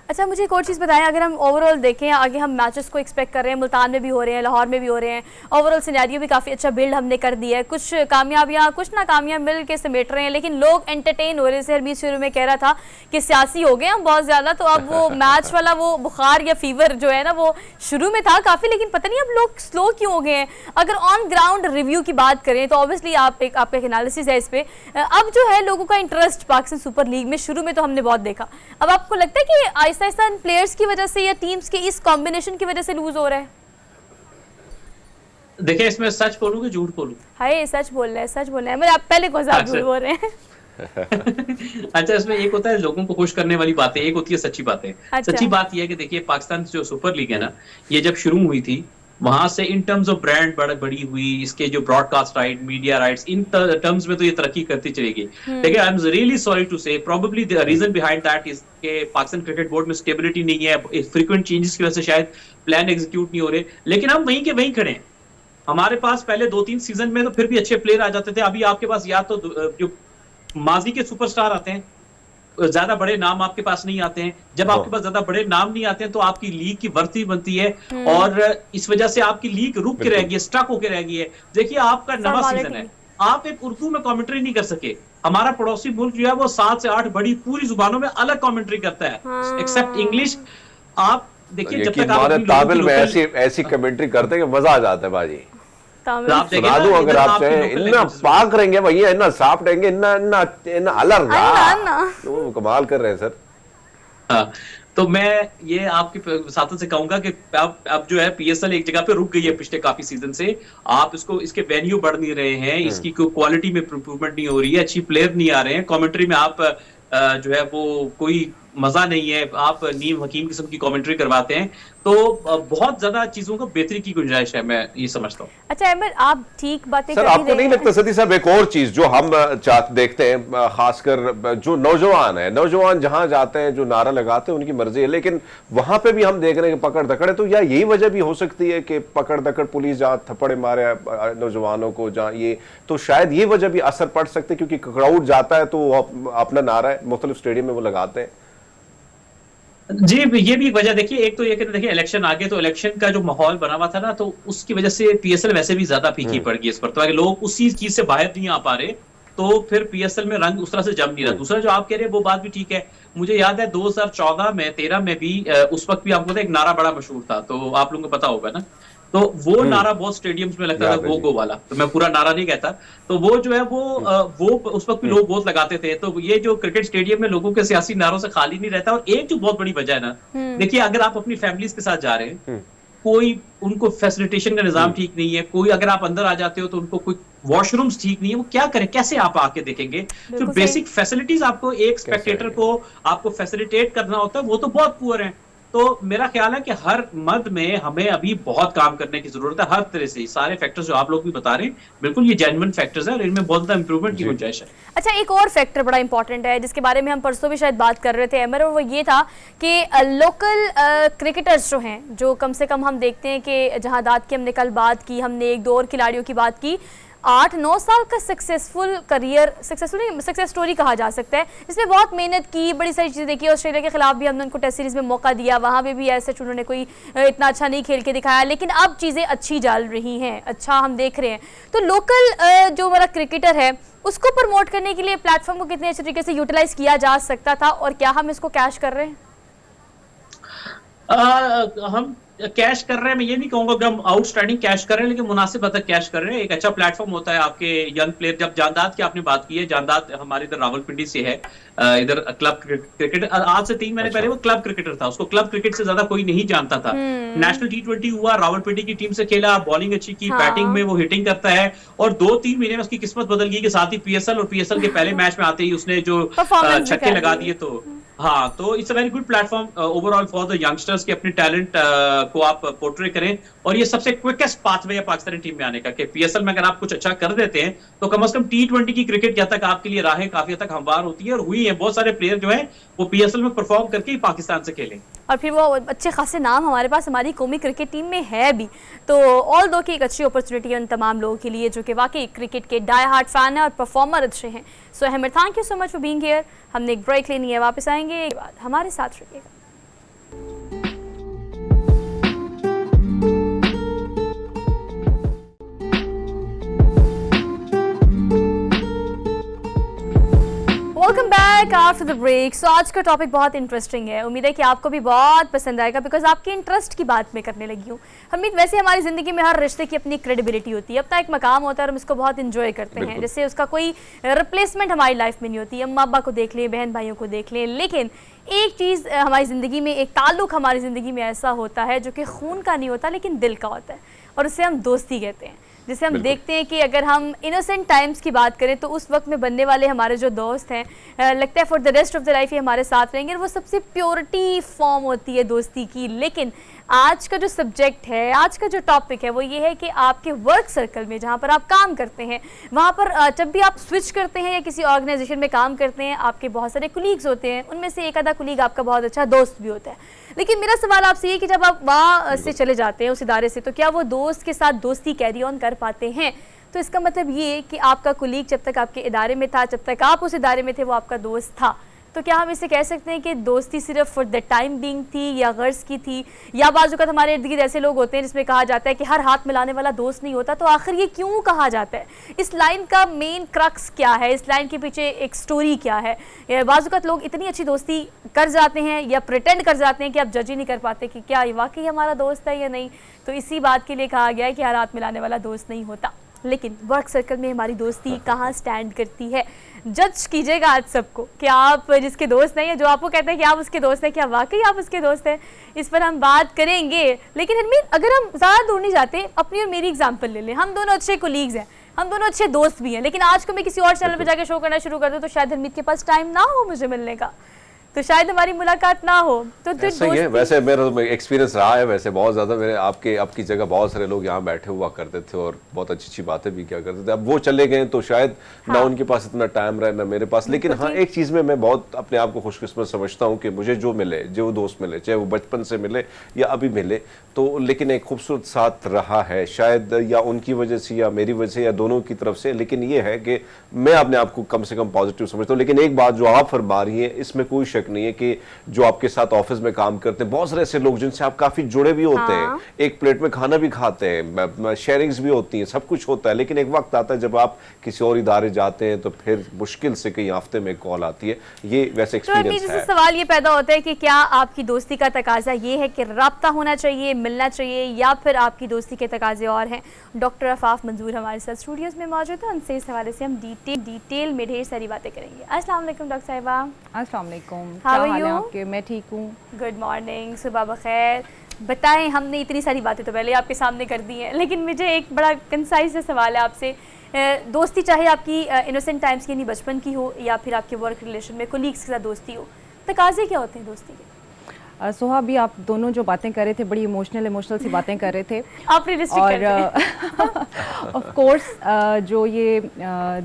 अच्छा, मुझे एक और चीज़ बताएं, अगर हम ओवरऑल देखें, आगे हम मैचेस को एक्सपेक्ट कर रहे हैं, मुल्तान में भी हो रहे हैं, लाहौर में भी हो रहे हैं, ओवरऑल सिनेरियो भी काफ़ी अच्छा बिल्ड हमने कर दिया है, कुछ कामयाबियाँ कुछ नाकामयाब मिल के समेट रहे हैं, लेकिन लोग एंटरटेन हो रहे हैं। जैसे हरमीत शुरू में कह रहा था कि सियासी हो गए हम बहुत ज़्यादा, तो अब वो मैच वाला वो बुखार या फीवर जो है ना, वो शुरू में था काफ़ी, लेकिन पता नहीं अब लोग स्लो क्यों हो गए हैं। अगर ऑन ग्राउंड रिव्यू की बात करें तो ऑब्वियसली आपका एक एनालिसिस है इस पर, अब जो है लोगों का इंटरेस्ट पाकिस्तान सुपर लीग में शुरू में तो हमने बहुत देखा, अब आपको लगता है कि आहिस्ता आहिस्ता प्लेयर्स की वजह से या टीम्स के इस कॉम्बिनेशन की वजह से लूज हो रहा है? देखिए, इसमें सच बोलूं कि झूठ बोलूं? हाय, सच बोल रहे हैं, सच बोल रहे हैं। आप पहले कौन सा झूठ बोल रहे हैं? अच्छा, इसमें एक होता है लोगों को खुश करने वाली बातें, एक होती है सच्ची बातें। अच्छा। सच्ची बात यह है कि देखिए, पाकिस्तान जो सुपर लीग है ना, ये जब शुरू हुई थी वहां से इन टर्म्स ऑफ ब्रांड बड़ी हुई, इसके जो broadcast right, media rights, in terms में तो ये तरक्की करती चलेगी। लेकिन I am really sorry to say probably the reason behind that is के पाकिस्तान क्रिकेट बोर्ड में स्टेबिलिटी नहीं है, फ्रीक्वेंट चेंजेस की वजह से शायद प्लान एग्जीक्यूट नहीं हो रहे, लेकिन हम वहीं के वहीं खड़े हैं। हमारे पास पहले 2-3 सीजन में तो फिर भी अच्छे प्लेयर आ जाते थे, अभी आपके पास या तो जो माजी के सुपरस्टार आते हैं, ज्यादा बड़े नाम आपके पास नहीं आते हैं। जब आपके पास ज्यादा बड़े नाम नहीं आते हैं तो आपकी लीग की वर्ती बनती है, और इस वजह से आपकी लीग रुक के रह गई है, स्टक होके रह गई है। देखिए, आपका नवा सीजन है, आप एक उर्दू में कमेंट्री नहीं कर सके, हमारा पड़ोसी मुल्क जो है वो 7 से 8 बड़ी पूरी जुबानों में अलग कमेंट्री करता है, एक्सेप्ट इंग्लिश। आप देखिए, जब तक आप तामिल में ऐसी कमेंट्री करते हैं कि मजा आ जाता है बाजी। सुना दूं अगर आप चाहें, इतना पाक रहेंगे भैया, इतना साफ रहेंगे, इतना अलग तो कमाल कर रहे हैं सर। हाँ, तो मैं ये आपके साथों से कहूंगा कि अब जो है पीएसएल एक जगह पे रुक गई है पिछले काफी सीजन से। आप इसके वेन्यू बढ़ नहीं रहे हैं, इसकी क्वालिटी में इंप्रूवमेंट नहीं हो रही है, अच्छी प्लेयर नहीं आ रहे हैं, कमेंट्री में आप जो है वो कोई मजा नहीं है, आप नीम हकीम किस्म की कमेंट्री करवाते हैं, तो बहुत ज्यादा चीजों को बेहतरी की गुंजाइश है, मैं ये समझता हूँ। अच्छा अहमद, आप ठीक बातें सर कर ही आपको रहे नहीं हैं। लगता सती साहब, एक और चीज जो हम देखते हैं, खासकर जो नौजवान है, नौजवान जहां जाते हैं जो नारा लगाते हैं उनकी मर्जी है, लेकिन वहां पे भी हम देख रहे हैं कि पकड़ दकड़ है, तो या यही वजह भी हो सकती है कि पकड़ दकड़, पुलिस जहां थप्पड़े मारे नौजवानों को, जहां ये, तो शायद ये वजह भी असर पड़ सकती है, क्योंकि क्राउड जाता है तो अपना नारा है मुख्तलिफ स्टेडियम में वो लगाते हैं। जी, ये भी एक वजह देखिए, एक तो ये कि देखिए इलेक्शन आगे, तो इलेक्शन का जो माहौल बना हुआ था ना, तो उसकी वजह से पीएसएल वैसे भी ज्यादा फीकी पड़ गई इस पर, तो अगर लोग उसी चीज से बाहर नहीं आ पा रहे तो फिर पीएसएल में रंग उस तरह से जम नहीं रहा। दूसरा जो आप कह रहे हैं वो बात भी ठीक है, मुझे याद है 2014 में 13 में भी उस वक्त भी आपको एक नारा बड़ा मशहूर था, तो आप लोगों को पता होगा ना, तो वो नारा बहुत स्टेडियम्स में लगता था, गो वाला, तो मैं पूरा नारा नहीं कहता, तो वो जो है वो उस वक्त भी लोग बहुत लगाते थे। तो ये जो क्रिकेट स्टेडियम में लोगों के सियासी नारों से खाली नहीं रहता। और एक जो बहुत बड़ी वजह है ना, देखिए अगर आप अपनी फैमिलीज के साथ जा रहे हैं, कोई उनको फैसिलिटेशन का निजाम ठीक नहीं है, कोई अगर आप अंदर आ जाते हो तो उनको कोई वॉशरूम्स ठीक नहीं है, वो क्या करें, कैसे आप आके देखेंगे? जो बेसिक फैसिलिटीज आपको एक स्पेक्टेटर को आपको फैसिलिटेट करना होता है वो तो बहुत पुअर है। तो मेरा ख्याल है कि हर मद में हमें अभी बहुत काम करने की जरूरत है, हर तरह से। सारे फैक्टर्स जो आप लोग भी बता रहे हैं बिल्कुल ये जेन्युइन फैक्टर्स हैं और इनमें बहुत ज्यादा इंप्रूवमेंट की गुंजाइश है। अच्छा, एक और फैक्टर बड़ा इंपॉर्टेंट है जिसके बारे में हम परसों भी शायद बात कर रहे थे अमर, और वो ये था कि लोकल क्रिकेटर्स जो हैं, जो कम से कम हम देखते हैं कि जहां दाद की हमने कल बात की, हमने एक दो और खिलाड़ियों की बात की, 8-9 साल का सक्सेसफुल करियर, सक्सेस स्टोरी कहा जा सकता है, जिसमें बहुत मेहनत की, बड़ी सारी चीज़ें देखी। ऑस्ट्रेलिया के खिलाफ भी हमने उनको टेस्ट सीरीज में मौका दिया, वहाँ पे भी ऐसे उन्होंने कोई इतना अच्छा नहीं खेल के दिखाया, लेकिन अब चीज़ें अच्छी चल रही हैं, अच्छा हम देख रहे हैं। तो लोकल जो हमारा क्रिकेटर है उसको प्रमोट करने के लिए प्लेटफॉर्म को कितने अच्छे तरीके से यूटिलाइज किया जा सकता था, और क्या हम इसको कैश कर रहे हैं? हम कैश कर रहे हैं, मैं ये नहीं कहूंगा कि हम आउटस्टैंडिंग कैश कर रहे हैं, लेकिन मुनासिब हद तक कैश कर रहे हैं। एक अच्छा प्लेटफॉर्म होता है आपके यंग प्लेयर। जब जांदाद की आपने बात की है, जांदाद हमारे इधर रावलपिंडी से है, इधर क्लब क्रिकेट, आज से 3 महीने पहले वो क्लब क्रिकेटर था, उसको क्लब क्रिकेट से ज्यादा कोई नहीं जानता था। नेशनल T20 हुआ, रावलपिंडी की टीम से खेला, बॉलिंग अच्छी की, बैटिंग में वो हिटिंग करता है, और 2-3 महीने में उसकी किस्मत बदल गई कि साथ ही पीएसएल, और पीएसएल के पहले मैच में आते ही उसने जो छक्के लगा दिए। तो हाँ, तो it's a very good platform overall for the youngsters कि अपने टैलेंट को आप पोर्ट्रे करें, और ये सबसे क्विकेस्ट पाथवे है पाकिस्तानी टीम में आने का, कि पीएसएल में अगर आप कुछ अच्छा कर देते हैं तो कम से कम T20 की क्रिकेट के हद तक आपके लिए राहें काफी हद तक हमवार होती है, और हुई है। बहुत सारे प्लेयर जो है वो पीएसएल में परफॉर्म करके ही पाकिस्तान से खेलें, और फिर वो अच्छे खासे नाम हमारे पास हमारी कौमी क्रिकेट टीम में है भी। तो ऑल दो की एक अच्छी अपॉर्चुनिटी है उन तमाम लोगों के लिए जो कि वाकई क्रिकेट के डाई हार्ट फैन है और परफॉर्मर अच्छे हैं। So Ahmed, thank you so much for being here. हमने एक ब्रेक लेनी है, वापस आएंगे, हमारे साथ रहिएगा। Welcome back after the break. So आज का टॉपिक बहुत इंटरेस्टिंग है, उम्मीद है कि आपको भी बहुत पसंद आएगा, बिकॉज आपके इंटरेस्ट की बात मैं करने लगी हूँ। हमीद, वैसे हमारी ज़िंदगी में हर रिश्ते की अपनी क्रेडिबिलिटी होती है, अपना एक मकाम होता है और हम इसको बहुत इंजॉय करते हैं, जैसे उसका कोई रिप्लेसमेंट हमारी लाइफ में नहीं होती। अम्मा अब्बा को देख लें, बहन भाइयों को देख लें, लेकिन एक चीज़ हमारी ज़िंदगी में, एक ताल्लुक़ हमारी ज़िंदगी में ऐसा होता है जो कि खून का नहीं होता लेकिन दिल का होता है, और उसे हम दोस्ती कहते हैं। जिसे हम देखते हैं कि अगर हम इनोसेंट टाइम्स की बात करें तो उस वक्त में बनने वाले हमारे जो दोस्त हैं, लगता है for the rest of the life ये हमारे साथ रहेंगे, और वो सबसे प्योरिटी फॉर्म होती है दोस्ती की। लेकिन आज का जो सब्जेक्ट है, आज का जो टॉपिक है, वो ये है कि आपके वर्क सर्कल में जहाँ पर आप काम करते हैं, वहाँ पर जब भी आप स्विच करते हैं या किसी ऑर्गेनाइजेशन में काम करते हैं, आपके बहुत सारे कुलीग्स होते हैं, उनमें से एक आधा कुलीग आपका बहुत अच्छा दोस्त भी होता है। लेकिन मेरा सवाल आपसे ये कि जब आप वहाँ से चले जाते हैं उस इदारे से, तो क्या वो दोस्त के साथ दोस्ती कैरी ऑन कर पाते हैं? तो इसका मतलब ये कि आपका कुलीग जब तक आपके इदारे में था, जब तक आप उस इदारे में थे, वो आपका दोस्त था। तो क्या हम इसे कह सकते हैं कि दोस्ती सिर्फ फॉर द टाइम बीइंग थी या गर्ज की थी, या बाज़-औक़ात हमारे इर्द गिर्द ऐसे लोग होते हैं जिसमें कहा जाता है कि हर हाथ मिलाने वाला दोस्त नहीं होता। तो आखिर ये क्यों कहा जाता है? इस लाइन का मेन क्रक्स क्या है? इस लाइन के पीछे एक स्टोरी क्या है? बाज़-औक़ात लोग इतनी अच्छी दोस्ती कर जाते हैं या प्रिटेंड कर जाते हैं कि आप जज ही नहीं कर पाते कि क्या ये वाकई हमारा दोस्त है या नहीं। तो इसी बात के लिए कहा गया है कि हर हाथ मिलाने वाला दोस्त नहीं होता। लेकिन वर्क सर्कल में हमारी दोस्ती कहाँ स्टैंड करती है? जज कीजिएगा आज सबको कि आप जिसके दोस्त हैं या जो आपको कहते हैं कि आप उसके दोस्त हैं, क्या वाकई आप उसके दोस्त हैं? इस पर हम बात करेंगे। लेकिन हरमीत, अगर हम ज़्यादा दूर नहीं जाते, अपनी और मेरी एग्जांपल ले लें। हम दोनों अच्छे कोलीग्स हैं, हम दोनों अच्छे दोस्त भी हैं, लेकिन आज को मैं किसी और चैनल पर जाकर शो करना शुरू कर दूँ तो शायद हरमीत के पास टाइम ना हो मुझे मिलने का। तो शायद हमारी मुलाकात ना हो। तो फिर ऐसा ही है। वैसे मेरा तो एक्सपीरियंस रहा है वैसे बहुत ज़्यादा। मेरे आपकी जगह बहुत सारे लोग यहाँ बैठे हुआ करते थे और बहुत अच्छी अच्छी बातें भी किया करते थे। अब वो चले गए तो शायद ना उनके पास इतना टाइम रहे ना मेरे पास। लेकिन हाँ, एक चीज़ में मैं बहुत अपने आप को खुशकिस्मत समझता हूँ कि मुझे जो मिले, जो दोस्त मिले, चाहे वो बचपन से मिले या अभी मिले, तो लेकिन एक खूबसूरत साथ रहा है, शायद या उनकी वजह से या मेरी वजह से या दोनों की तरफ से। लेकिन ये है कि मैं अपने आप को कम से कम पॉजिटिव समझता हूँ। लेकिन एक बात जो आप फरमा रही है, इसमें कोई शक नहीं है कि जो आपके साथ ऑफिस में काम करते हैं, बहुत सारे ऐसे लोग जिनसे आप काफी जुड़े भी होते हैं, एक प्लेट में खाना भी खाते हैं, शेयरिंग्स भी होती हैं, सब कुछ होता है। लेकिन एक वक्त आता है जब आप किसी और इदारे जाते हैं तो फिर मुश्किल से कई हफ्ते में कॉल आती है। ये वैसे एक्सपीरियंस है। सवाल ये पैदा होता है कि क्या आपकी दोस्ती का तकाजा ये है कि राब्ता होना चाहिए, मिलना चाहिए, या फिर आपकी दोस्ती के तकाजे और हैं? डॉक्टर अफाफ मंजूर हमारे साथ स्टूडियोज में मौजूद है, उनसे इस हवाले से हम डिटेल में ढेर सारी बातें करेंगे। अस्सलाम वालेकुम डॉक्टर साहिबा। अस्सलाम वालेकुम, How क्या are हाल है you? आपके? मैं ठीक हूँ। गुड मॉर्निंग, सुबह बखैर। बताएं, हमने इतनी सारी बातें तो पहले आपके सामने कर दी हैं, लेकिन मुझे एक बड़ा कंसाइज सा सवाल है आपसे। दोस्ती चाहे आपकी इनोसेंट टाइम्स की यानी बचपन की हो या फिर आपके वर्क रिलेशन में कोलीग्स के साथ दोस्ती हो, तकाजे क्या होते हैं दोस्ती के? सोहा, अभी आप दोनों जो बातें कर रहे थे बड़ी इमोशनल सी बातें कर रहे थे आपने और ऑफ कोर्स जो ये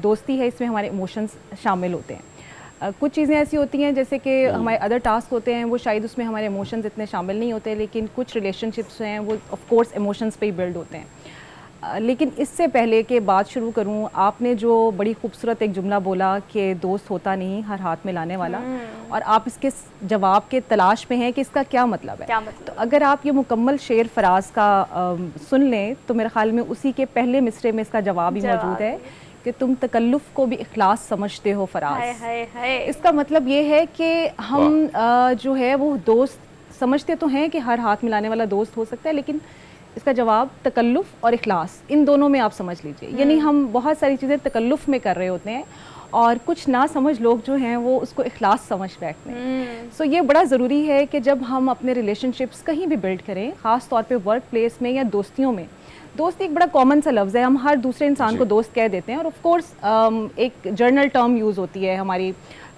दोस्ती है इसमें हमारे इमोशंस शामिल होते हैं। कुछ चीज़ें ऐसी होती हैं जैसे कि हमारे अदर टास्क होते हैं, वो शायद उसमें हमारे इमोशंस इतने शामिल नहीं होते, लेकिन कुछ रिलेशनशिप्स हैं वो ऑफ कोर्स इमोशंस पे ही बिल्ड होते हैं। लेकिन इससे पहले कि बात शुरू करूं, आपने जो बड़ी खूबसूरत एक जुमला बोला कि दोस्त होता नहीं हर हाथ में लाने वाला, और आप इसके जवाब के तलाश में हैं कि इसका क्या मतलब है। क्या मतलब? तो अगर आप ये मुकम्मल शेर फराज का सुन लें तो मेरे ख्याल में उसी के पहले मिसरे में इसका जवाब ही मौजूद है कि तुम तकल्लुफ़ को भी इखलास समझते हो फराज। है। इसका मतलब ये है कि हम जो है वो दोस्त समझते तो हैं कि हर हाथ मिलाने वाला दोस्त हो सकता है, लेकिन इसका जवाब तकल्लुफ़ और इखलास, इन दोनों में आप समझ लीजिए। यानी हम बहुत सारी चीज़ें तकल्लुफ़ में कर रहे होते हैं और कुछ ना समझ लोग जो हैं वो उसको इखलास समझ बैठते हैं। सो ये बड़ा ज़रूरी है कि जब हम अपने रिलेशनशिप्स कहीं भी बिल्ड करें, ख़ास तौर पे वर्क प्लेस में या दोस्तियों में। दोस्ती एक बड़ा कॉमन सा लफ्ज़ है, हम हर दूसरे इंसान को दोस्त कह देते हैं, और ऑफ कोर्स एक जर्नल टर्म यूज़ होती है हमारी,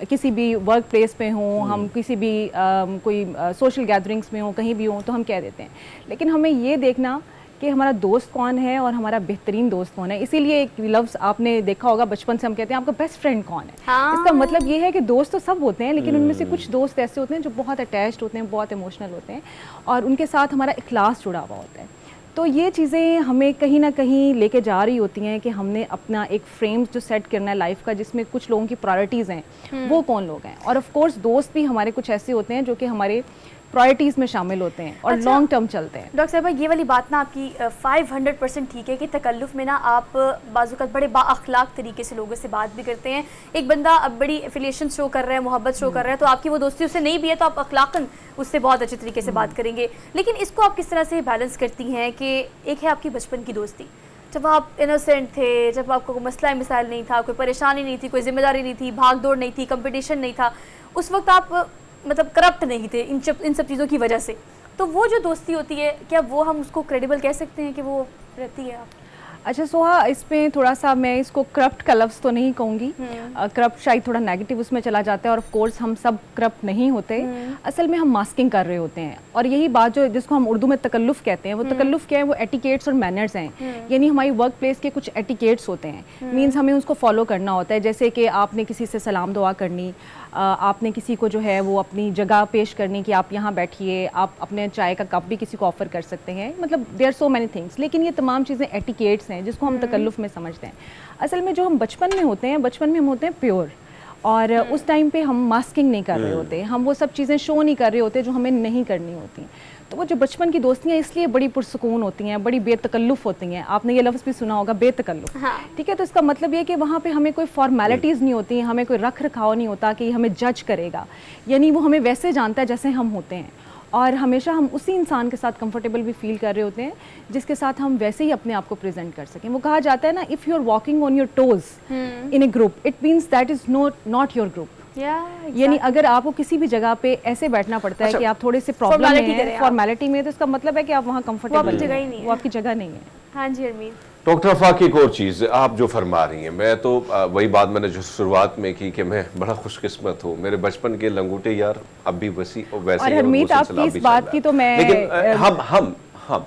किसी भी वर्क प्लेस पे हों, हम किसी भी कोई सोशल गैदरिंग्स में हों, कहीं भी हों, तो हम कह देते हैं। लेकिन हमें ये देखना कि हमारा दोस्त कौन है और हमारा बेहतरीन दोस्त कौन है। इसीलिए एक लफ्ज़ आपने देखा होगा, बचपन से हम कहते हैं आपका बेस्ट फ्रेंड कौन है। हाँ। इसका मतलब ये है कि दोस्त तो सब होते हैं, लेकिन उनमें से कुछ दोस्त ऐसे होते हैं जो बहुत अटैच्ड होते हैं, बहुत इमोशनल होते हैं, और उनके साथ हमारा इखलास जुड़ा हुआ होता है। तो ये चीज़ें हमें कहीं ना कहीं लेके जा रही होती हैं कि हमने अपना एक फ्रेम जो सेट करना है लाइफ का, जिसमें कुछ लोगों की प्रायोरिटीज़ हैं, वो कौन लोग हैं। और ऑफ कोर्स दोस्त भी हमारे कुछ ऐसे होते हैं जो कि हमारे प्रायोरिटीज़ में शामिल होते हैं और लॉन्ग टर्म चलते हैं। डॉक्टर साहब, ये वाली बात ना आपकी 500% ठीक है कि तकल्लुफ़ में ना आप बाज़ बड़े बाअखलाक तरीके से लोगों से बात भी करते हैं। एक बंदा अब बड़ी एफिलिएशन शो कर रहा है, मोहब्बत शो कर रहा है, तो आपकी वो दोस्ती उससे नहीं भी है तो आप अखलाकन उससे बहुत अच्छे तरीके से बात करेंगे। लेकिन इसको आप किस तरह से बैलेंस करती हैं कि एक है आपकी बचपन की दोस्ती, जब आप इनोसेंट थे, जब आपको कोई मसला मिसाइल नहीं था, कोई परेशानी नहीं थी, कोई जिम्मेदारी नहीं थी, भाग दौड़ नहीं थी, कंपटीशन नहीं था, उस वक्त आप मतलब करप्ट नहीं थे इन सब चीज़ों की वजह से, तो वो जो दोस्ती होती है, क्या वो हम उसको क्रेडिबल कह सकते हैं कि वो रहती है आप? अच्छा सोहा, इसमें थोड़ा सा मैं इसको करप्ट का लफ्ज़ तो नहीं कहूँगी, करप्ट शायद थोड़ा नेगेटिव उसमें चला जाता है, और ऑफ कोर्स हम सब करप्ट नहीं होते। असल में हम मास्किंग कर रहे होते हैं, और यही बात जो जिसको हम उर्दू में तकल्लुफ़ कहते हैं, वो तकल्लुफ़ क्या है, वो एटिकेट्स और मैनर्स हैं। यानी हमारी वर्क प्लेस के कुछ एटिकेट्स होते हैं, मीन्स हमें उसको फॉलो करना होता है। जैसे कि आपने किसी से सलाम दुआ करनी, आपने किसी को जो है वो अपनी जगह पेश करनी कि आप यहाँ बैठिए, आप अपने चाय का कप भी किसी को ऑफ़र कर सकते हैं, मतलब देयर सो मैनी थिंग्स। लेकिन ये तमाम चीज़ें एटिकेट्स हैं जिसको हम तकल्लुफ़ में समझते हैं। असल में जो हम बचपन में होते हैं, बचपन में हम होते हैं प्योर, और उस टाइम पे हम मास्किंग नहीं कर रहे होते, हम वो सब चीज़ें शो नहीं कर रहे होते जो हमें नहीं करनी होती। तो वो जो बचपन की दोस्तियाँ इसलिए बड़ी पुरसुकून होती हैं, बड़ी बेतकल्लुफ़ होती हैं। आपने ये लफ्ज़ भी सुना होगा, बेतकल्लुफ़। हाँ। ठीक है, तो इसका मतलब ये कि वहाँ पे हमें कोई फॉर्मेलिटीज़ नहीं होती, हमें कोई रख रखाव नहीं होता कि हमें जज करेगा। यानी वो हमें वैसे जानता है जैसे हम होते हैं, और हमेशा हम उसी इंसान के साथ कंफर्टेबल भी फील कर रहे होते हैं जिसके साथ हम वैसे ही अपने आप को प्रेजेंट कर सकें। वो कहा जाता है ना, if you are walking on your toes in a group, it means that is not your group. यानी अगर आपको किसी भी जगह पे ऐसे बैठना पड़ता है कि आप थोड़े से प्रॉब्लम में हैं, फॉर्मेलिटी में, तो इसका मतलब है कि आप वहाँ कंफर्टेबल जगह ही नहीं है, वो आपकी जगह नहीं है। हाँ जी अरमीन। डॉक्टर आफाक, एक और चीज़ आप जो फरमा रही हैं, मैं तो वही बात मैंने जो शुरुआत में की कि मैं बड़ा खुशकिस्मत हूँ, मेरे बचपन के लंगूटे यार अब भी वैसे ही और हैं, हरमीत वो आपकी सिलसिला इस भी बात चल की रहा तो है। मैं लेकिन हम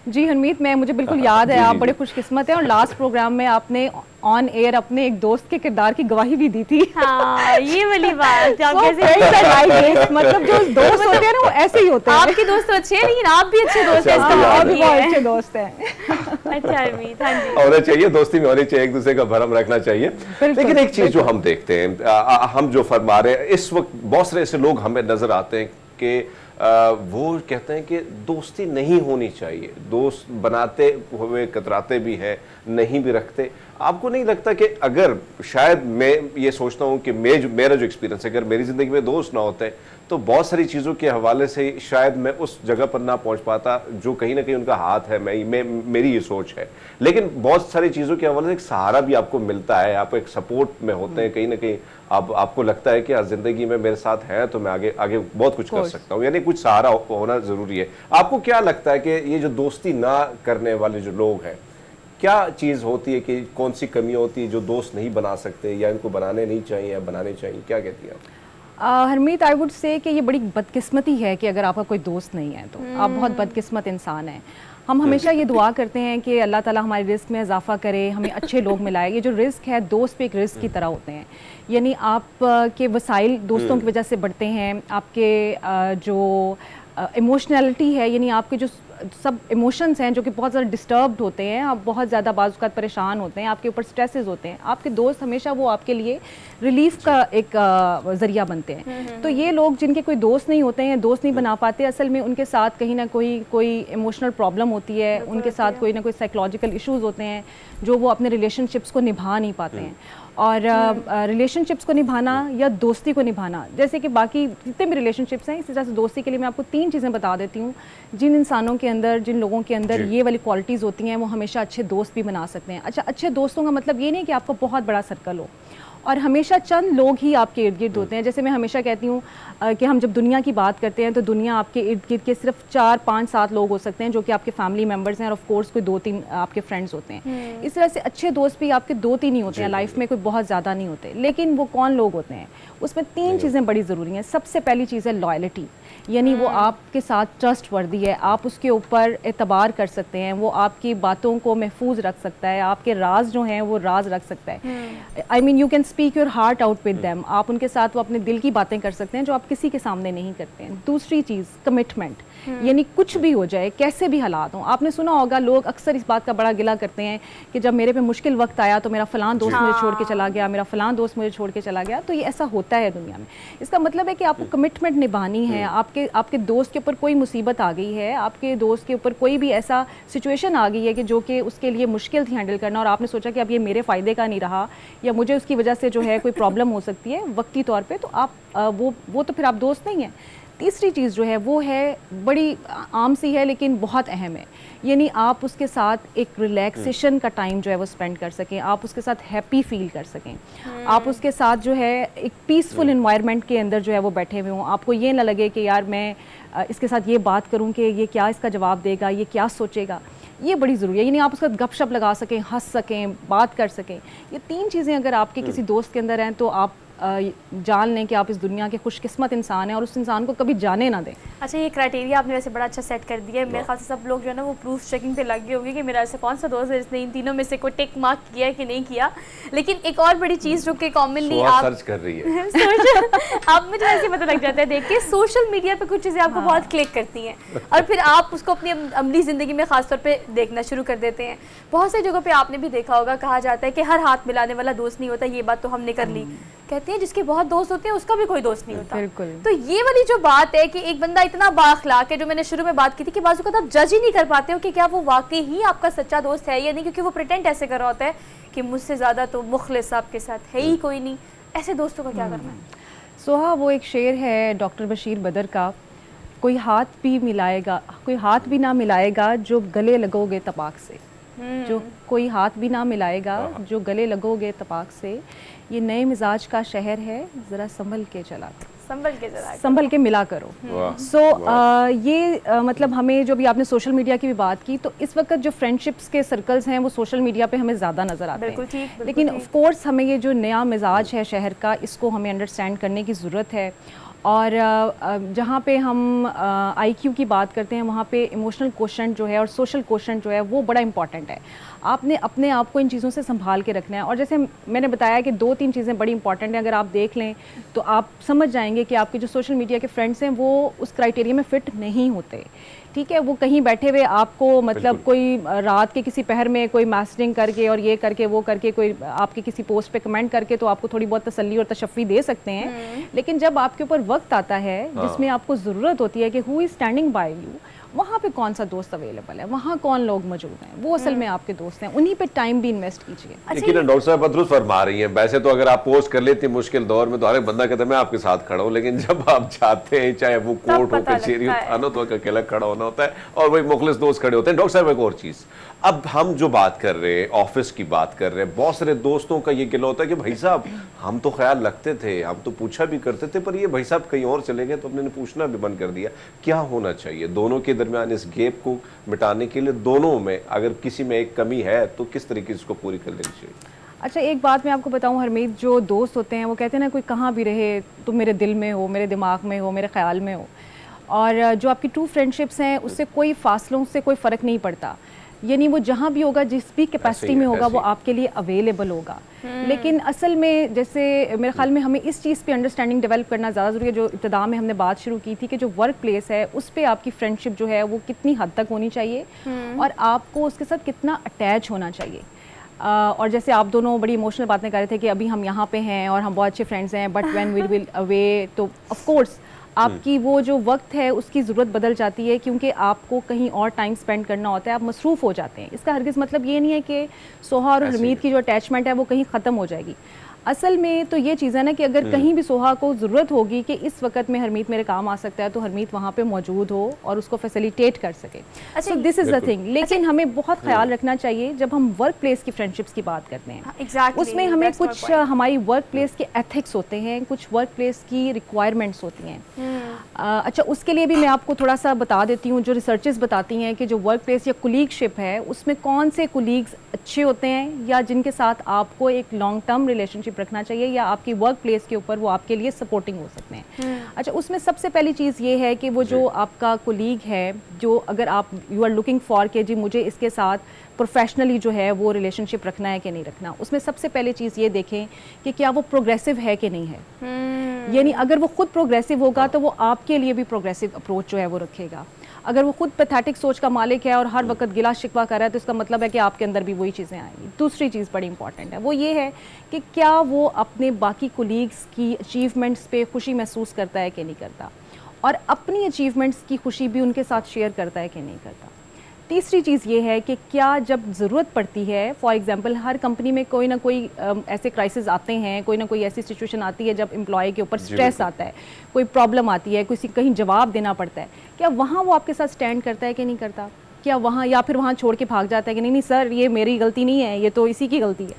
जी हरमीत, मैं मुझे बिल्कुल याद है, जी, आप जी, बड़े जी। खुशकिस्मत हैं और लास्ट प्रोग्राम में आपने ऑन एयर अपने एक दोस्त के किरदार की गवाही भी दी थी। हाँ, ये वाली बात आप So कैसे friends are like this, मतलब जो दोस्त होते हैं ना वो ऐसे ही होते हैं। आपके दोस्त तो अच्छे हैं लेकिन आप भी अच्छे दोस्त हैं, अच्छा, इसका आपको आप मतलब भी ये बहुत है। अच्छे दोस्त हैं। अच्छा हरमीत, हाँ जी। होना चाहिए, दोस्ती में होनी चाहिए, एक दूसरे का भरम रखना चाहिए। लेकिन एक चीज जो हम देखते हैं, हम जो फरमा रहे हैं इस वक्त, बहुत सारे ऐसे लोग हमें नजर आते हैं कि वो कहते हैं कि दोस्ती नहीं होनी चाहिए, दोस्त बनाते हुए कतराते भी हैं, नहीं भी रखते। आपको नहीं लगता कि अगर, शायद मैं ये सोचता हूँ कि मेरा जो एक्सपीरियंस है, अगर मेरी ज़िंदगी में दोस्त ना होते तो बहुत सारी चीज़ों के हवाले से शायद मैं उस जगह पर ना पहुँच पाता जो कहीं ना कहीं उनका हाथ है, मेरी ये सोच है। लेकिन बहुत सारी चीज़ों के हवाले से एक सहारा भी आपको मिलता है, आप एक सपोर्ट में होते हैं, कहीं ना कहीं आपको लगता है कि हाँ, ज़िंदगी में मेरे साथ है तो मैं आगे आगे बहुत कुछ कर सकता हूँ, यानी कुछ सहारा होना ज़रूरी है। आपको क्या लगता है कि ये जो दोस्ती ना करने वाले जो लोग हैं, क्या चीज़ होती है कि कौन सी कमी होती है जो दोस्त नहीं बना सकते, या इनको बनाने नहीं चाहिए या बनाने चाहिए, क्या कहती हैं आप? हरमीत, आई वुड से कि ये बड़ी बदकिस्मती है कि अगर आपका कोई दोस्त नहीं है तो आप बहुत बदकिस्मत इंसान हैं। हम हमेशा ये दुआ करते हैं कि अल्लाह ताला हमारे रिस्क में इजाफा करे, हमें अच्छे लोग मिलाए। ये जो रिस्क है, दोस्त भी एक रिस्क की तरह होते हैं, यानी आप के वसाइल दोस्तों की वजह से बढ़ते हैं, आपके जो इमोशनैलिटी है, यानी आपके जो सब इमोशंस हैं जो कि बहुत ज़्यादा डिस्टर्ब्ड होते हैं, आप बहुत ज़्यादा बाज़-औक़ात परेशान होते हैं, आपके ऊपर स्ट्रेसेस होते हैं, आपके दोस्त हमेशा वो आपके लिए रिलीफ का एक ज़रिया बनते हैं। तो ये लोग जिनके कोई दोस्त नहीं होते हैं, दोस्त नहीं बना पाते, असल में उनके साथ कहीं ना कोई इमोशनल प्रॉब्लम होती है, उनके साथ कोई ना कोई साइकोलॉजिकल इश्यूज़ होते हैं जो वो अपने रिलेशनशिप्स को निभा नहीं पाते हैं। और रिलेशनशिप्स को निभाना या दोस्ती को निभाना, जैसे कि बाकी जितने भी रिलेशनशिप्स हैं, इसी तरह से दोस्ती के लिए मैं आपको 3 चीज़ें बता देती हूँ जिन इंसानों के अंदर, जिन लोगों के अंदर ये वाली क्वालिटीज़ होती हैं, वो हमेशा अच्छे दोस्त भी बना सकते हैं। अच्छा, अच्छे दोस्तों का मतलब ये नहीं कि आपका बहुत बड़ा सर्कल हो और हमेशा चंद लोग ही आपके इर्द गिर्द होते हैं। जैसे मैं हमेशा कहती हूँ कि हम जब दुनिया की बात करते हैं तो दुनिया आपके इर्द गिर्द के सिर्फ 4, 5, 7 लोग हो सकते हैं जो कि आपके फैमिली मेम्बर्स हैं, और ऑफ कोर्स कोई 2-3 आपके फ्रेंड्स होते हैं। इस तरह से अच्छे दोस्त भी आपके 2-3 ही होते हैं लाइफ में, कोई बहुत ज़्यादा नहीं होते। लेकिन वो कौन लोग होते हैं, उसमें 3 चीज़ें बड़ी ज़रूरी हैं। सबसे पहली चीज़ है लॉयल्टी, यानी वो आपके साथ ट्रस्ट वर्दी है, आप उसके ऊपर एतबार कर सकते हैं, वो आपकी बातों को महफूज रख सकता है, आपके राज जो हैं वो राज रख सकता है। I mean you can speak your heart out with them, आप उनके साथ वो अपने दिल की बातें कर सकते हैं जो आप किसी के सामने नहीं करते हैं। दूसरी चीज़ कमिटमेंट, यानी कुछ भी हो जाए, कैसे भी हालात हों। आपने सुना होगा, लोग अक्सर इस बात का बड़ा गिला करते हैं कि जब मेरे पे मुश्किल वक्त आया तो मेरा फ़लाँ दोस्त मुझे छोड़ के चला गया, मेरा फ़लाँ दोस्त मुझे छोड़ के चला गया। तो ये ऐसा होता है दुनिया में। इसका मतलब है कि आपको कमिटमेंट निभानी है। आपके दोस्त के ऊपर कोई मुसीबत आ गई है, आपके दोस्त के ऊपर कोई भी ऐसा सिचुएशन आ गई है कि जो कि उसके लिए मुश्किल थी हैंडल करना, और आपने सोचा कि अब ये मेरे फ़ायदे का नहीं रहा या मुझे उसकी वजह से जो है कोई प्रॉब्लम हो सकती है वक्ती तौर पे, तो आप वो तो फिर आप दोस्त नहीं हैं। तीसरी चीज़ जो है वो है बड़ी आम सी है लेकिन बहुत अहम है, यानी आप उसके साथ एक रिलैक्सेशन का टाइम जो है वो स्पेंड कर सकें, आप उसके साथ हैप्पी फील कर सकें, आप उसके साथ जो है एक पीसफुल इन्वायरमेंट के अंदर जो है वो बैठे हुए हों। आपको ये ना लगे कि यार मैं इसके साथ ये बात करूं कि ये क्या इसका जवाब देगा, ये क्या सोचेगा। ये बड़ी ज़रूरी है, यानी आप उसका गपशप लगा सकें, हंस सकें, बात कर सकें। ये 3 चीज़ें अगर आपके किसी दोस्त के अंदर हैं तो आप जान लें कि आप इस दुनिया के खुशकिस्मत इंसान हैं और उस इंसान को कभी जाने ना दें। अच्छा, ये क्राइटेरिया आपने वैसे बड़ा अच्छा सेट कर दिया है। मेरे ख्याल से सब लोग जो है ना वो प्रूफ चेकिंग पे लग गए होंगे कि मेरा ऐसा कौन सा दोस्त है जिसने इन तीनों में से कोई टिक मार्क किया है कि नहीं किया। लेकिन एक और बड़ी चीज़ जो कि कॉमनली आप सर्च कर रही है आप मुझे ऐसे पता लग जाता है देख के, सोशल मीडिया पे कुछ चीज़ें आपको बहुत क्लिक करती हैं और फिर आप उसको अपनी अमली ज़िंदगी में ख़ासतौर पर देखना शुरू कर देते हैं। बहुत सी जगहों पर आपने भी देखा होगा, कहा जाता है कि हर हाथ मिलाने वाला दोस्त नहीं होता। ये बात तो हमने कर ली। कहते हैं जिसके बहुत दोस्त होते हैं उसका भी कोई दोस्त नहीं होता। बिल्कुल। तो ये वाली जो बात है कि एक बंदा इतना बाअखलाक है, जो मैंने शुरू में बात की थी कि बाजू का आप जज ही नहीं कर पाते हो कि क्या वो वाकई ही आपका सच्चा दोस्त है या नहीं, क्योंकि वो प्रिटेंड ऐसे कर रहा होता है कि मुझसे ज़्यादा तो मुखलिस आपके साथ है ही कोई नहीं। ऐसे दोस्तों का क्या करना है? सोहा, वो एक शेर है डॉक्टर बशीर बदर का, कोई हाथ भी ना मिलाएगा जो गले लगोगे तपाक से, जो कोई हाथ भी ना मिलाएगा जो गले लगोगे तपाक से, ये नए मिजाज का शहर है, ज़रा संभल के चला। संभल के जरा संभल के मिला करो। वाह, सो मतलब हमें जो भी आपने सोशल मीडिया की भी बात की, तो इस वक्त जो फ्रेंडशिप्स के सर्कल्स हैं वो सोशल मीडिया पे हमें ज़्यादा नज़र आते बिल्कुल हैं। ठीक, बिल्कुल लेकिन ठीक। ऑफ कोर्स हमें ये जो नया मिजाज है शहर का, इसको हमें अंडरस्टैंड करने की ज़रूरत है। और जहाँ पे हम IQ की बात करते हैं, वहाँ पे इमोशनल क्वोशंट जो है और सोशल क्वोशंट जो है वो बड़ा इंपॉर्टेंट है। आपने अपने आप को इन चीज़ों से संभाल के रखना है। और जैसे मैंने बताया कि 2-3 चीज़ें बड़ी इंपॉर्टेंट हैं, अगर आप देख लें तो आप समझ जाएंगे कि आपके जो सोशल मीडिया के फ्रेंड्स हैं वो उस क्राइटेरिया में फ़िट नहीं होते। ठीक है, वो कहीं बैठे हुए आपको मतलब कोई रात के किसी पहर में कोई मैसेजिंग करके और ये करके वो करके कोई आपके किसी पोस्ट पे कमेंट करके तो आपको थोड़ी बहुत तसल्ली और तशफ़ी दे सकते हैं। लेकिन जब आपके ऊपर वक्त आता है जिसमें आपको ज़रूरत होती है कि who is standing bye you, वहाँ पे कौन सा दोस्त अवेलेबल है, वहाँ कौन लोग मौजूद हैं, वो असल में आपके दोस्त हैं, उन्हीं पे टाइम भी इन्वेस्ट कीजिए। लेकिन डॉक्टर साहब दुरुस्त फरमा रही हैं। वैसे तो अगर आप पोस्ट कर लेती मुश्किल दौर में तो हर एक बंदा कहता है मैं आपके साथ खड़ा हूँ, लेकिन जब आप चाहते हैं चाहे वो कोर्ट हो, कचहरी हो, थाना, तो अकेला खड़ा होना होता है और वही मुखलिस दोस्त खड़े होते हैं। डॉक्टर साहब एक और चीज, अब हम जो बात कर रहे हैं, ऑफिस की बात कर रहे हैं, बहुत सारे दोस्तों का ये गिला होता है कि भाई साहब हम तो ख्याल रखते थे, हम तो पूछा भी करते थे, पर ये भाई साहब कहीं और चले गए तो हमने पूछना भी बंद कर दिया। क्या होना चाहिए दोनों के दरमियान इस गेप को मिटाने के लिए? दोनों में अगर किसी में एक कमी है तो किस तरीके से इसको पूरी कर लेनी चाहिए? अच्छा, एक बात मैं आपको बताऊं हरमीत, जो दोस्त होते हैं वो कहते हैं ना कोई कहाँ भी रहे तो मेरे दिल में हो, मेरे दिमाग में हो, मेरे ख्याल में हो। और जो आपकी ट्रू फ्रेंडशिप्स हैं उससे कोई फासलों से कोई फ़र्क नहीं पड़ता, यानी वो जहाँ भी होगा, जिस भी कैपेसिटी में होगा, वो आपके लिए अवेलेबल होगा। लेकिन असल में जैसे मेरे ख्याल में हमें इस चीज़ पे अंडरस्टैंडिंग डेवलप करना ज़्यादा ज़रूरी है। जो इब्तिदा में हमने बात शुरू की थी कि जो वर्क प्लेस है उस पे आपकी फ्रेंडशिप जो है वो कितनी हद तक होनी चाहिए और आपको उसके साथ कितना अटैच होना चाहिए। और जैसे आप दोनों बड़ी इमोशनल बातें कर रहे थे कि अभी हम यहाँ पे हैं और हम बहुत अच्छे फ्रेंड्स हैं, but when we will away तो ऑफ कोर्स आपकी वो जो वक्त है उसकी ज़रूरत बदल जाती है, क्योंकि आपको कहीं और टाइम स्पेंड करना होता है, आप मसरूफ़ हो जाते हैं। इसका हरगिज़ मतलब ये नहीं है कि सोहा और हरमीत की जो अटैचमेंट है वो कहीं ख़त्म हो जाएगी। असल में तो ये चीज़ है ना कि अगर कहीं भी सोहा को ज़रूरत होगी कि इस वक्त में हरमीत मेरे काम आ सकता है, तो हरमीत वहाँ पे मौजूद हो और उसको फैसिलिटेट कर सके। So this is the thing. लेकिन हमें बहुत ख्याल रखना चाहिए जब हम वर्क प्लेस की फ्रेंडशिप्स की बात करते हैं, एग्जैक्टली, उसमें हमें कुछ हमारी वर्क प्लेस के एथिक्स होते हैं, कुछ वर्क प्लेस की रिक्वायरमेंट्स होती हैं। अच्छा, उसके लिए भी मैं आपको थोड़ा सा बता देती हूँ। जो रिसर्चेस बताती हैं कि जो वर्क प्लेस या कुलीगशिप है उसमें कौन से कुलीग्स अच्छे होते हैं या जिनके साथ आपको एक लॉन्ग टर्म रिलेशनशिप रखना चाहिए या आपकी वर्क प्लेस के ऊपर वो आपके लिए सपोर्टिंग हो सकते हैं। अच्छा, उसमें सबसे पहली चीज़ ये है कि वो जो आपका कुलीग है, जो अगर आप यू आर लुकिंग फॉर के जी मुझे इसके साथ प्रोफेशनली जो है वो रिलेशनशिप रखना है कि नहीं रखना, उसमें सबसे पहले चीज़ ये देखें कि क्या वो प्रोग्रेसिव है कि नहीं है। यानी अगर वो खुद प्रोग्रेसिव होगा तो वो आपके लिए भी प्रोग्रेसिव अप्रोच जो है वो रखेगा। अगर वो खुद पैथेटिक सोच का मालिक है और हर वक्त गिला शिकवा कर रहा है तो इसका मतलब है कि आपके अंदर भी वही चीज़ें आएंगी। दूसरी चीज़ बड़ी इंपॉर्टेंट है, वो ये है कि क्या वो अपने बाकी कोलीग्स की अचीवमेंट्स पे खुशी महसूस करता है कि नहीं करता, और अपनी अचीवमेंट्स की खुशी भी उनके साथ शेयर करता है कि नहीं करता। तीसरी चीज़ ये है कि क्या जब ज़रूरत पड़ती है, फॉर एग्जांपल हर कंपनी में कोई ना कोई ऐसे क्राइसिस आते हैं, कोई ना कोई ऐसी सिचुएशन आती है जब एम्प्लॉय के ऊपर स्ट्रेस आता है, कोई प्रॉब्लम आती है, किसी कहीं जवाब देना पड़ता है, क्या वहाँ वो आपके साथ स्टैंड करता है कि नहीं करता? क्या वहाँ, या फिर वहाँ छोड़ के भाग जाता है कि नहीं नहीं सर ये मेरी गलती नहीं है, ये तो इसी की गलती है।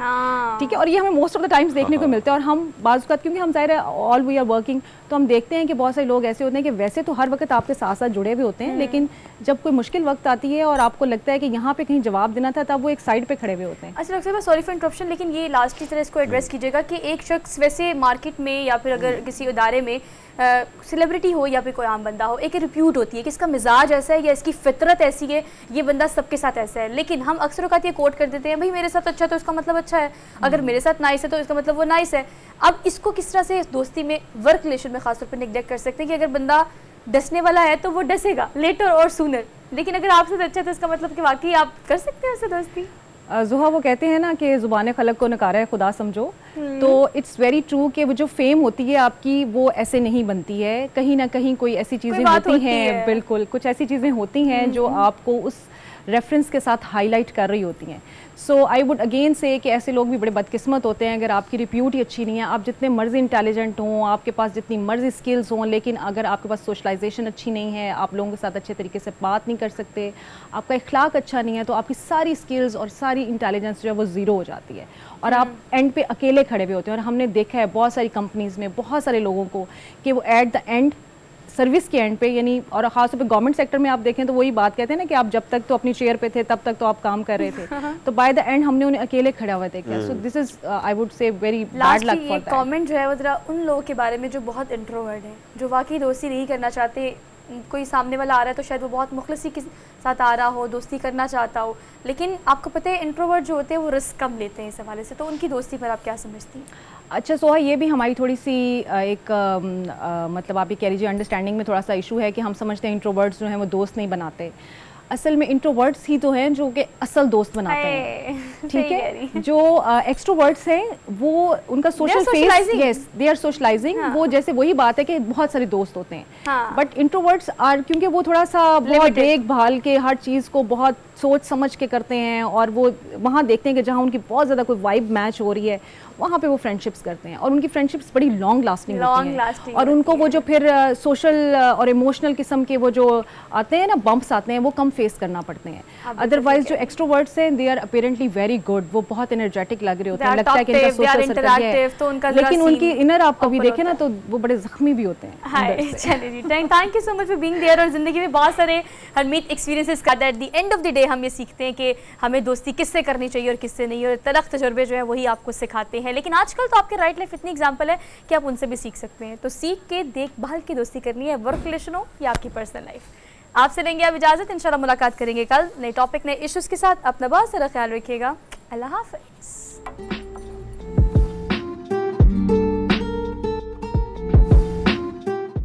ठीक है, और ये हमें मोस्ट ऑफ द टाइम्स देखने को मिलता है। और हम बाज़ वक़्त, क्योंकि हम ज़ाहिर है ऑल वी आर वर्किंग, तो हम देखते हैं कि बहुत सारे लोग ऐसे होते हैं कि वैसे तो हर वक्त आपके साथ साथ जुड़े हुए होते हैं, लेकिन जब कोई मुश्किल वक्त आती है और आपको लगता है कि यहाँ पे कहीं जवाब देना था, तब वो एक साइड पे खड़े हुए होते हैं। अच्छा डॉक्टर साहब, सॉरी फॉर इंटरप्शन, लेकिन ये लास्ट की तरह इसको एड्रेस कीजिएगा कि एक शख्स वैसे मार्केट में या फिर अगर किसी इदारे में सेलिब्रिटी हो या फिर कोई आम बंदा हो, एक रिप्यूट होती है कि इसका मिजाज ऐसा है या इसकी फितरत ऐसी है, ये बंदा सबके साथ ऐसा है। लेकिन हम अक्सर औक़ात ये कोट कर देते हैं, भाई मेरे साथ अच्छा तो इसका मतलब अच्छा है, अगर मेरे साथ नाइस है तो इसका मतलब वो नाइस है। अब इसको किस तरह से दोस्ती में, वर्क रिलेशन में खासतौर पर निगलेक्ट कर सकते हैं कि अगर बंदा डसने वाला है तो वो डसेगा लेटर और सूनर, लेकिन अगर आपसे अच्छा है तो इसका मतलब कि वाकई आप कर सकते हैं उससे दोस्ती। ज़ुहा, वो कहते हैं ना कि ज़ुबान खलक को नकारा है खुदा समझो, तो इट्स वेरी ट्रू कि वो जो फेम होती है आपकी वो ऐसे नहीं बनती है, कहीं ना कहीं कोई ऐसी चीज़ें होती हैं, बिल्कुल कुछ ऐसी चीज़ें होती हैं जो आपको उस रेफरेंस के साथ हाईलाइट कर रही होती हैं। सो आई वुड अगेन से कि ऐसे लोग भी बड़े बदकिस्मत होते हैं अगर आपकी रिप्यूट ही अच्छी नहीं है, आप जितने मर्जी इंटेलिजेंट हों, आपके पास जितनी मर्जी स्किल्स हों, लेकिन अगर आपके पास सोशलाइजेशन अच्छी नहीं है, आप लोगों के साथ अच्छे तरीके से बात नहीं कर सकते, आपका इखलाक अच्छा नहीं है, तो आपकी सारी स्किल्स और सारी सारी इंटेलिजेंस जो है वो ज़ीरो हो जाती है और आप एंड पे अकेले खड़े हुए होते हैं। और हमने देखा है बहुत सारी कंपनीज़ में बहुत सारे लोगों को कि वो एट द एंड सर्विस के एंड पे, यानी और खासतौर पे गवर्नमेंट सेक्टर में आप देखें तो वही बात कहते हैं ना कि आप जब तक तो अपनी चेयर पे थे तब तक तो आप काम कर रहे थे, तो बाय द एंड हमने उन्हें अकेले खड़ा हुआ देखा। So this is I would say very bad luck for that. Comment जो है वो जरा उन लोगों के बारे में जो बहुत इंट्रोवर्ट हैं, जो वाकई दोस्ती नहीं करना चाहते। कोई सामने वाला आ रहा है तो शायद वो बहुत मुखलसी के साथ आ रहा हो, दोस्ती करना चाहता हो, लेकिन आपको पता है इंट्रोवर्ट जो होते हैं वो रिस्क कम लेते हैं इस हवाले से, तो उनकी दोस्ती पर आप क्या समझती हैं? अच्छा सोहा, ये भी हमारी थोड़ी सी एक मतलब आप ये कह लीजिए अंडरस्टैंडिंग में थोड़ा सा इशू है कि हम समझते हैं इंट्रोवर्ट्स जो हैं वो दोस्त नहीं बनाते। असल में इंट्रोवर्ट्स ही तो हैं जो कि असल दोस्त बनाते हैं, ठीक है। जो एक्सट्रोवर्ट्स हैं वो उनका social face, yes they are socialising, वो जैसे वही बात है कि बहुत सारे दोस्त होते हैं, बट इंट्रोवर्ट्स आर, क्योंकि वो थोड़ा सा बहुत देखभाल के हर चीज़ को बहुत सोच समझ के करते हैं और वो वहाँ देखते हैं कि जहाँ उनकी बहुत ज़्यादा कोई वाइब मैच हो रही है वहाँ पे वो फ्रेंडशिप्स करते हैं और उनकी फ्रेंडशिप्स बड़ी लॉन्ग लास्टिंग होती हैं और उनको वो जो फिर सोशल और इमोशनल किस्म के वो जो आते हैं ना बम्प्स आते हैं वो कम फेस करना पड़ते हैं। अदरवाइज जो एक्सट्रोवर्ट्स हैं दे आर अपीरेंटली वेरी गुड, वो बहुत एनर्जेटिक लग रहे होते हैं, लगता है कि इनका सोशल सर्कल है, लेकिन उनकी इनर आप कभी देखें ना तो वो बड़े जख्मी भी होते हैं। चलिए जी, thank you so much for being there. और जिंदगी में बहुत सारे हरमीत एक्सपीरियंसेस का at the end of the day हम ये सीखते हैं कि हमें दोस्ती किससे करनी चाहिए और किससे नहीं, और तलख तजुर्बे जो है वही आपको सिखाते हैं। लेकिन आजकल तो आपके राइट लाइफ इतनी एग्जाम्पल है कि आप उनसे भी सीख सकते हैं, तो सीख के देखभाल की दोस्ती करनी है, वर्क रिलेशन हो या आपकी पर्सनल लाइफ। आपसे लेंगे अब इजाजत, इंशाल्लाह मुलाकात करेंगे कल नए टॉपिक नए इश्यूज के साथ। अपना बहुत सारा ख्याल रखिएगा, अल्लाह हाफिज।